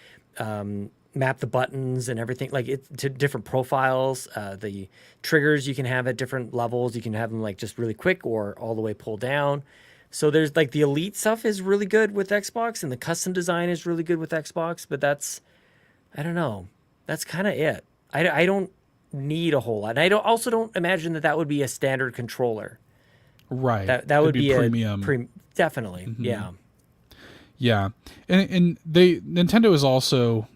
map the buttons and everything, like it to different profiles. The triggers you can have at different levels. You can have them like just really quick or all the way pulled down. So there's like the Elite stuff is really good with Xbox, and the custom design is really good with Xbox. But I don't know. That's kind of it. I don't need a whole lot. And I also don't imagine that would be a standard controller. Right. That would be premium. Definitely. Yeah. Yeah. And Nintendo is also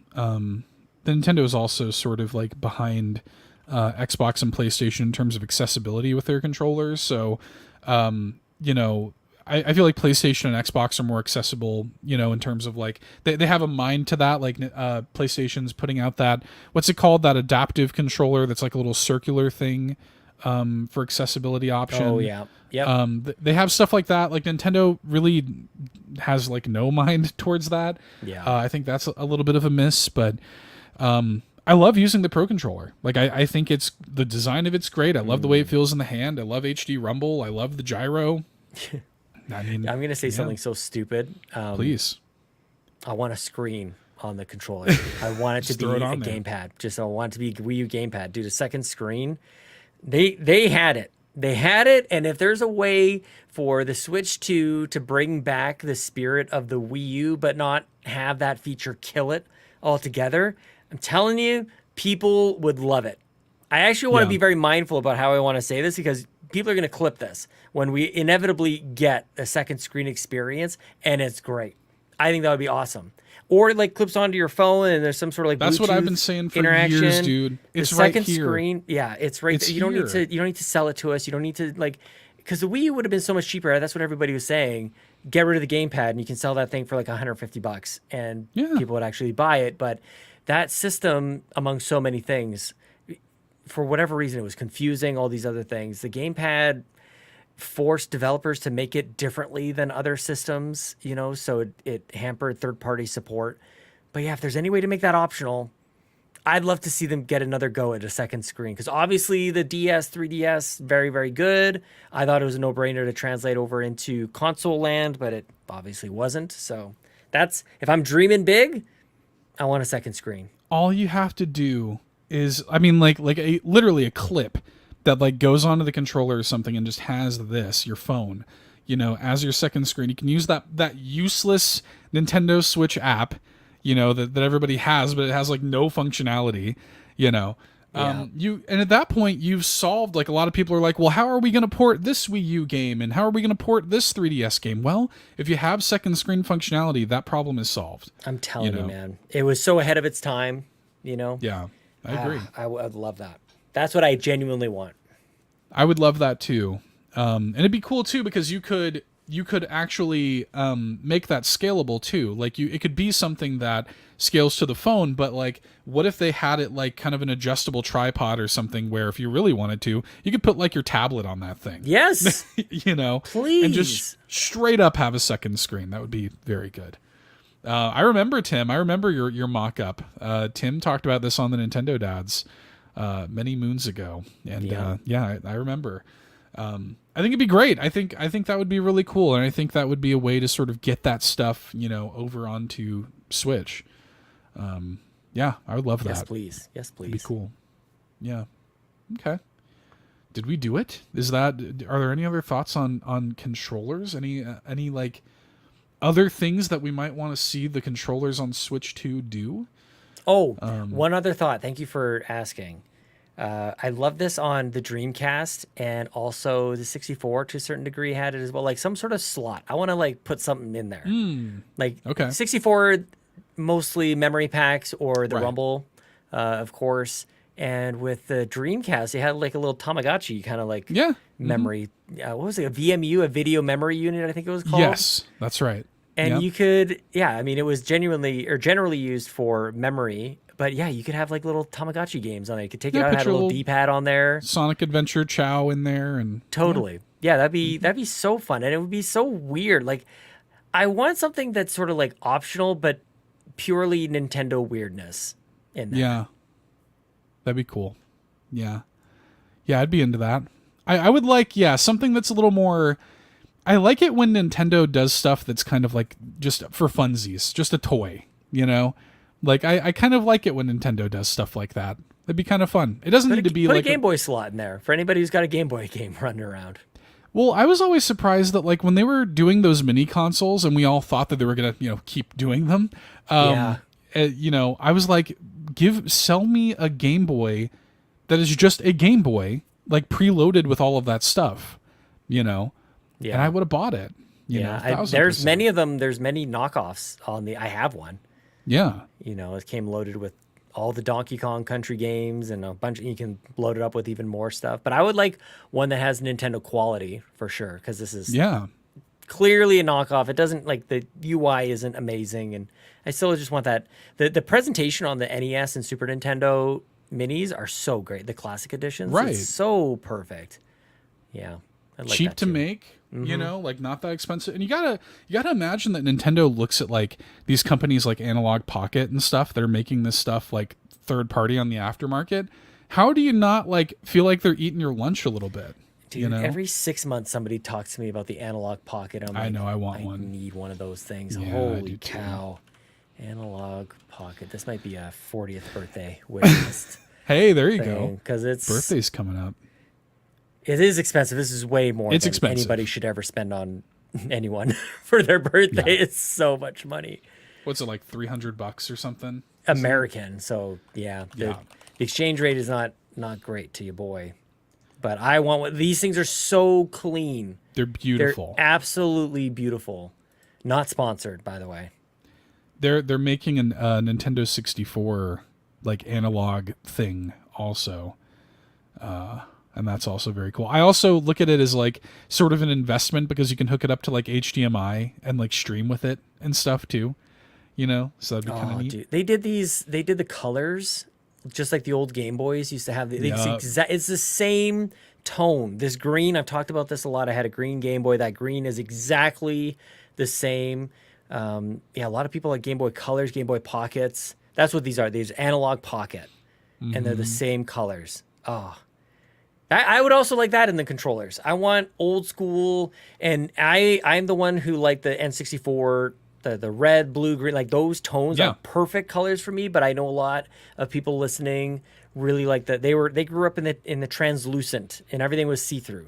sort of like behind Xbox and PlayStation in terms of accessibility with their controllers. So, you know, I feel like PlayStation and Xbox are more accessible, you know, in terms of like they have a mind to that. Like PlayStation's putting out that, what's it called, that adaptive controller that's like a little circular thing for accessibility option. Oh yeah, yeah. They have stuff like that. Like Nintendo really has like no mind towards that. Yeah, I think that's a little bit of a miss, but I love using the Pro Controller. Like I think the design of it's great. I love the way it feels in the hand. I love HD rumble. I love the gyro. I mean, I'm going to say something so stupid. Please. I want a screen on the controller. I want it to be a gamepad. I want it to be a Wii U gamepad. Dude, a second screen. They had it. They had it, and if there's a way for the Switch 2 to bring back the spirit of the Wii U but not have that feature kill it altogether, I'm telling you, people would love it. I actually want to be very mindful about how I want to say this, because people are going to clip this when we inevitably get a second screen experience, and it's great. I think that would be awesome. Or it like clips onto your phone, and there's some sort of like that's Bluetooth what I've been saying for interaction. Years, dude. It's the right second here. Screen, yeah, it's right. You don't need to sell it to us. You don't need to like, because the Wii U would have been so much cheaper. That's what everybody was saying. Get rid of the gamepad, and you can sell that thing for like $150, and people would actually buy it. But that system, among so many things, for whatever reason, it was confusing. All these other things, the gamepad forced developers to make it differently than other systems, you know, so it hampered third-party support. But yeah, if there's any way to make that optional, I'd love to see them get another go at a second screen, because obviously the DS, 3DS, very, very good. I thought it was a no-brainer to translate over into console land, but it obviously wasn't. So that's, if I'm dreaming big, I want a second screen. All you have to do is, I mean, literally a clip that like goes onto the controller or something and just has your phone, you know, as your second screen. You can use that useless Nintendo Switch app, you know, that everybody has, but it has like no functionality, you know. And at that point you've solved, like, a lot of people are like, well, how are we going to port this Wii U game, and how are we going to port this 3DS game? Well, if you have second screen functionality, that problem is solved. I'm telling you, man, it was so ahead of its time, you know. Yeah, I agree. I would love that. That's what I genuinely want. I would love that too. And it'd be cool too, because you could you could actually make that scalable too. Like it could be something that scales to the phone, but like, what if they had it like kind of an adjustable tripod or something where if you really wanted to, you could put like your tablet on that thing. Yes. You know, please. And just straight up have a second screen. That would be very good. I remember, Tim, your mock-up. Tim talked about this on the Nintendo Dads many moons ago. And I remember. I think it'd be great. I think that would be really cool, and I think that would be a way to sort of get that stuff, over onto Switch. I would love that. Yes, please. Yes, please. It'd be cool. Yeah. Okay. Did we do it? Are there any other thoughts on controllers? Any like other things that we might want to see the controllers on Switch 2 do? Oh, one other thought. Thank you for asking. I love this on the Dreamcast, and also the 64 to a certain degree had it as well. Like some sort of slot. I want to like put something in there. Okay. 64, mostly memory packs or the Rumble, of course. And with the Dreamcast, they had like a little Tamagotchi kind of like memory. What was it? A VMU, a video memory unit, I think it was called. Yes, that's right. And you could, it was generally used for memory. But yeah, you could have like little Tamagotchi games on it. You could take it out, have a little D-pad on there. Sonic Adventure Chow in there, and totally. Yeah, that'd be so fun, and it would be so weird. Like, I want something that's sort of like optional, but purely Nintendo weirdness in there. Yeah, that'd be cool. Yeah, I'd be into that. I would like something that's a little more. I like it when Nintendo does stuff that's kind of like just for funsies, just a toy, Like, I kind of like it when Nintendo does stuff like that. It'd be kind of fun. It doesn't need to be put like a Game Boy slot in there for anybody who's got a Game Boy game running around. Well, I was always surprised that, like, when they were doing those mini consoles and we all thought that they were going to, keep doing them, I was like, sell me a Game Boy that is just a Game Boy, like, preloaded with all of that stuff, and I would have bought it. There's many of them. There's many knockoffs on I have one. Yeah. It came loaded with all the Donkey Kong Country games and a bunch. You can load it up with even more stuff. But I would like one that has Nintendo quality for sure, because this is clearly a knockoff. It doesn't, like, the UI isn't amazing, and I still just want that. The presentation on the NES and Super Nintendo minis are so great. The classic editions, it's so perfect. Yeah, I'd like cheap that to too. make. Like not that expensive. And you gotta imagine that Nintendo looks at like these companies like Analog Pocket and stuff that are making this stuff like third party on the aftermarket. How do you not like feel like they're eating your lunch a little bit? Dude, every 6 months somebody talks to me about the Analog Pocket. I know, I want one. I need one of those things. Yeah, Holy cow. Analog Pocket. This might be a 40th birthday wish list. Hey, there you go. Because birthday's coming up. It is expensive. This is way more than anybody should ever spend on anyone for their birthday. Yeah. It's so much money. What's it, like $300 or something? American. So the exchange rate is not great to your boy. But I want one. These things are so clean. They're beautiful. They're absolutely beautiful. Not sponsored, by the way. They're making a Nintendo 64 like analog thing also. And that's also very cool. I also look at it as like sort of an investment because you can hook it up to like HDMI and like stream with it and stuff too, so that'd be kind of neat. Dude. They did the colors just like the old Game Boys used to have. It's the same tone. This green, I've talked about this a lot. I had a green Game Boy. That green is exactly the same. A lot of people like Game Boy Colors, Game Boy Pockets. That's what these are. These Analog Pocket. And they're the same colors. Oh, I would also like that in the controllers. I want old school, and I'm the one who liked the N64, the red, blue, green, like those tones are perfect colors for me. But I know a lot of people listening really like that. They grew up in the translucent, and everything was see through.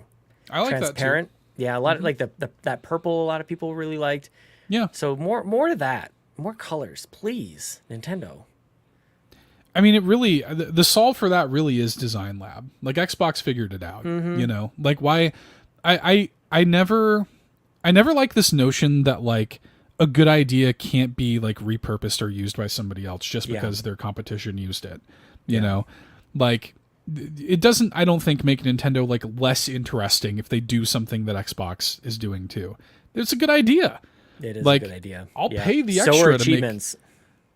I like transparent. That too. Yeah, a lot of like that purple. A lot of people really liked. Yeah. So more of that, more colors, please, Nintendo. I mean, it really, the solve for that really is Design Lab. Like Xbox figured it out, like why I never like this notion that like a good idea can't be like repurposed or used by somebody else just because their competition used it, you know, like it doesn't, I don't think, make Nintendo like less interesting if they do something that Xbox is doing too. It's a good idea. It is a good idea. I'll pay the extra so are to achievements.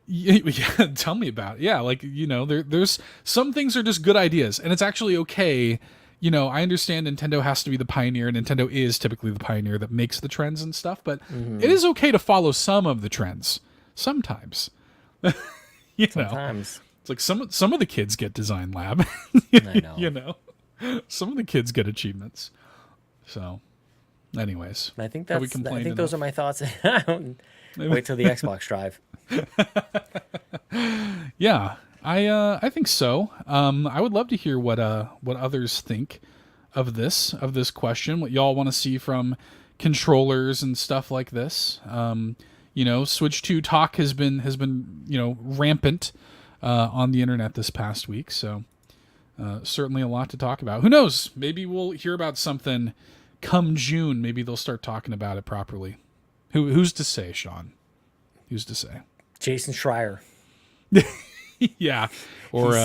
Yeah, tell me about it. Yeah, like, there's some things are just good ideas, and it's actually okay. I understand Nintendo has to be the pioneer, and Nintendo is typically the pioneer that makes the trends and stuff, but it is okay to follow some of the trends sometimes. Sometimes. It's like some of the kids get Design Lab. I know. Some of the kids get achievements. So, anyways, I think those are my thoughts. Wait till the Xbox Drive. Yeah, I think so. I would love to hear what others think of this question. What y'all want to see from controllers and stuff like this. Switch 2 talk has been rampant on the internet this past week. So certainly a lot to talk about. Who knows? Maybe we'll hear about something come June. Maybe they'll start talking about it properly. Who's to say, Sean? Who's to say? Jason Schreier. Yeah. Or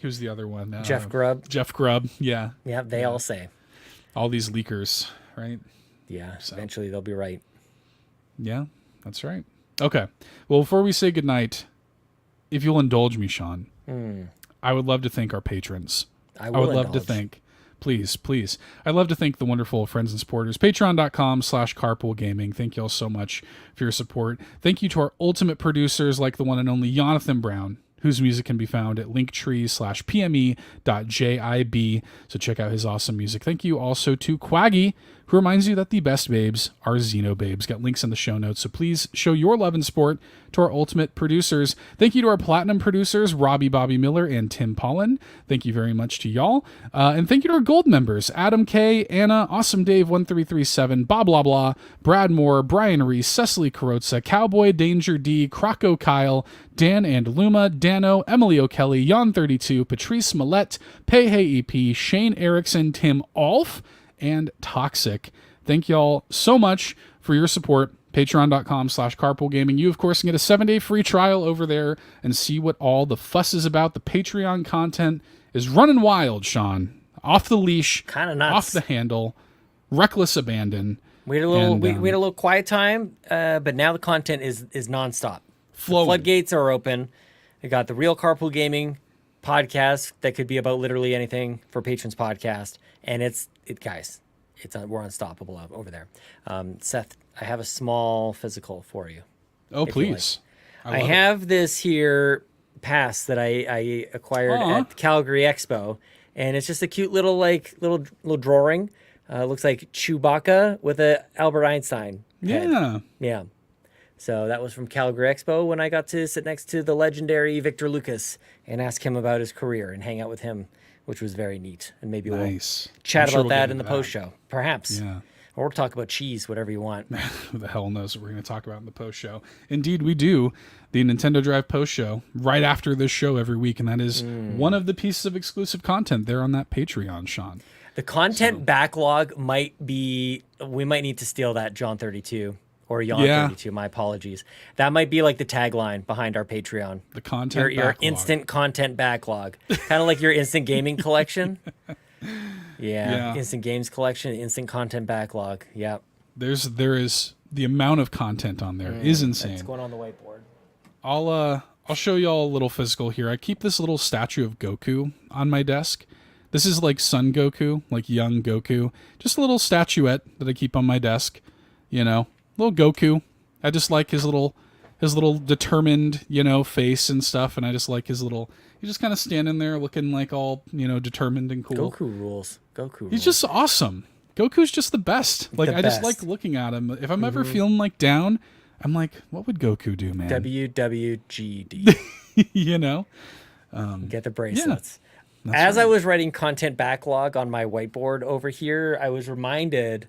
who's the other one? Jeff Grubb. Jeff Grubb. Yeah. Yeah, they all say. All these leakers, right? Yeah. So. Eventually they'll be right. Yeah, that's right. Okay. Well, before we say goodnight, if you'll indulge me, Sean, I would love to thank our patrons. I would love to thank. Please. I'd love to thank the wonderful friends and supporters. Patreon.com/Carpool Gaming. Thank you all so much for your support. Thank you to our ultimate producers like the one and only Jonathan Brown, whose music can be found at linktree/pme.jib. So check out his awesome music. Thank you also to Cwaggy, who reminds you that the best babes are Xenobabes. Got links in the show notes, so please show your love and support to our ultimate producers. Thank you to our platinum producers, Robby, Bobby Miller, and Tim Paullin. Thank you very much to y'all. And thank you to our gold members, Adam K, Anna, Awesome Dave 1337, BobLoblaw, Brad Moore, Brian Reese, Cecily Carrozza, CowboyDangerD, CrocoKyle, Dan and Luma, Dannohh, Emily O'Kelly, Jan32, Patrice Mallette, Peje EP, Shane Erickson, Tim Aulph, and Toxic. Thank y'all so much for your support. Patreon.com/Carpool Gaming. You, of course, can get a 7-day free trial over there and see what all the fuss is about. The Patreon content is running wild, Sean. Off the leash. Kind of nuts. Off the handle. Reckless abandon. We had a little quiet time, but now the content is nonstop. Flowing. The floodgates are open. We got the Real Carpool Gaming podcast that could be about literally anything for Patrons podcast. And we're unstoppable over there. Seth, I have a small physical for you. Oh, please. Like. I have this here pass that I acquired at Calgary Expo, and it's just a cute little drawing. Looks like Chewbacca with a Albert Einstein head. Yeah. So that was from Calgary Expo when I got to sit next to the legendary Victor Lucas and ask him about his career and hang out with him, which was very neat. And maybe we'll chat about that in the post show, perhaps. Yeah. Or talk about cheese, whatever you want. Who the hell knows what we're going to talk about in the post show? Indeed, we do the Nintendo Drive post show right after this show every week, and that is one of the pieces of exclusive content there on that Patreon, Sean. The content backlog we might need to steal that, John 32. Or Yon 32, my apologies. That might be like the tagline behind our Patreon. The content your instant content backlog. Kind of like your instant gaming collection. Yeah. Instant games collection, instant content backlog. Yeah. There is the amount of content on there is insane. It's going on the whiteboard. I'll show y'all a little physical here. I keep this little statue of Goku on my desk. This is like Son Goku, like young Goku. Just a little statuette that I keep on my desk, little Goku. I just like his little determined, face and stuff, and I just like he's just kind of standing there looking like all, determined and cool. Goku rules. He's just awesome. Goku's just the best. Just like looking at him. If I'm ever feeling down, I'm like, what would Goku do, man? WWGD. Get the bracelets. Yeah, As right. I was writing content backlog on my whiteboard over here, I was reminded,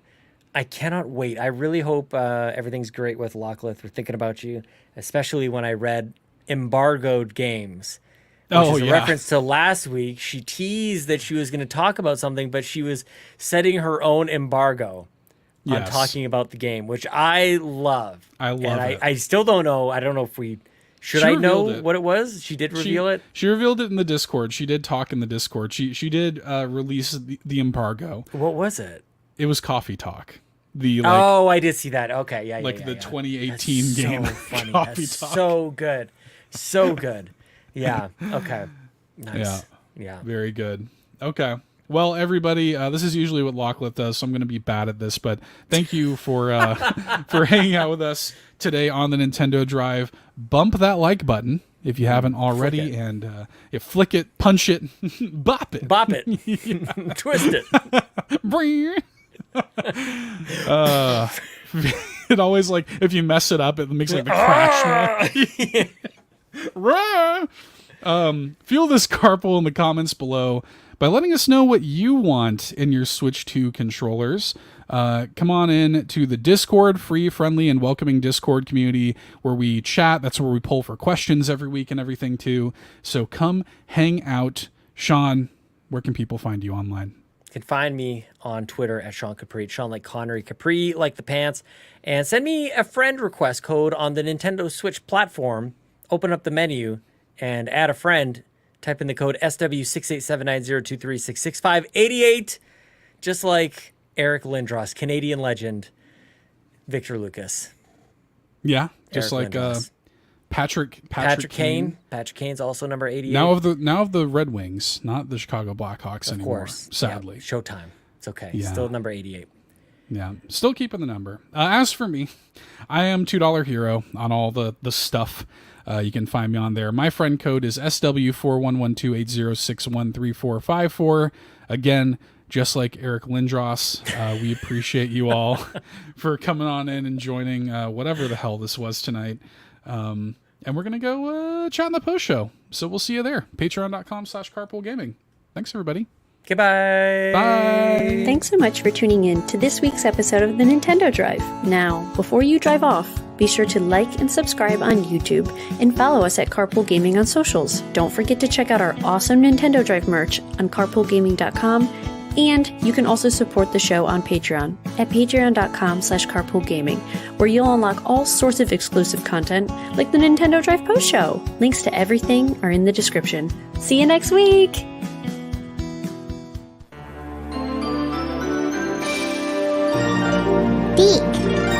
I cannot wait. I really hope everything's great with Locklith. We're thinking about you, especially when I read embargoed games. Which is a reference to last week. She teased that she was going to talk about something, but she was setting her own embargo on talking about the game, which I love. I love it. I still don't know. I don't know if we... Should I know what it was? She did reveal it? She revealed it in the Discord. She did talk in the Discord. She did release the embargo. What was it? It was coffee talk. the oh, I did see that. Okay, yeah, like yeah, the yeah. 2018 That's game. So funny. Coffee That's Talk. so good. So good. Yeah. Okay. Nice. Yeah. Very good. Okay. Well, everybody, this is usually what Locklet does, so I'm going to be bad at this, but thank you for for hanging out with us today on the Nintendo Drive. Bump that like button if you haven't already, and you flick it, punch it, bop it. Bop it. Twist it. It always, like, if you mess it up, it makes like the crash noise. Feel this carpool in the comments below by letting us know what you want in your Switch 2 controllers. Come on in to the Discord, free, friendly, and welcoming Discord community where we chat. That's where we poll for questions every week and everything too. So come hang out. Sean, where can people find you online? You can find me on Twitter at Sean Capri. Sean like Connery, Capri like the pants. And send me a friend request code on the Nintendo Switch platform. Open up the menu and add a friend. Type in the code SW6879023666588. Just like Eric Lindros, Canadian legend, Victor Lucas. Yeah, just Eric like Patrick Kane. Patrick Kane's also number 88. Now of the Red Wings, not the Chicago Blackhawks anymore. Of course. Sadly. Yeah, Showtime. It's okay. Yeah. Still number 88. Yeah, still keeping the number. As for me, I am $2 Hero on all the stuff. You can find me on there. My friend code is SW411280613454. Again, just like Eric Lindros, we appreciate you all for coming on in and joining whatever the hell this was tonight. And we're going to go chat in the post show. So we'll see you there. Patreon.com/carpoolgaming. Thanks, everybody. Goodbye. Bye. Thanks so much for tuning in to this week's episode of the Nintendo Drive. Now, before you drive off, be sure to like and subscribe on YouTube and follow us at Carpool Gaming on socials. Don't forget to check out our awesome Nintendo Drive merch on carpoolgaming.com, and you can also support the show on Patreon at patreon.com/carpoolgaming, where you'll unlock all sorts of exclusive content like the Nintendo Drive post show. Links to everything are in the description. See you next week! Beak.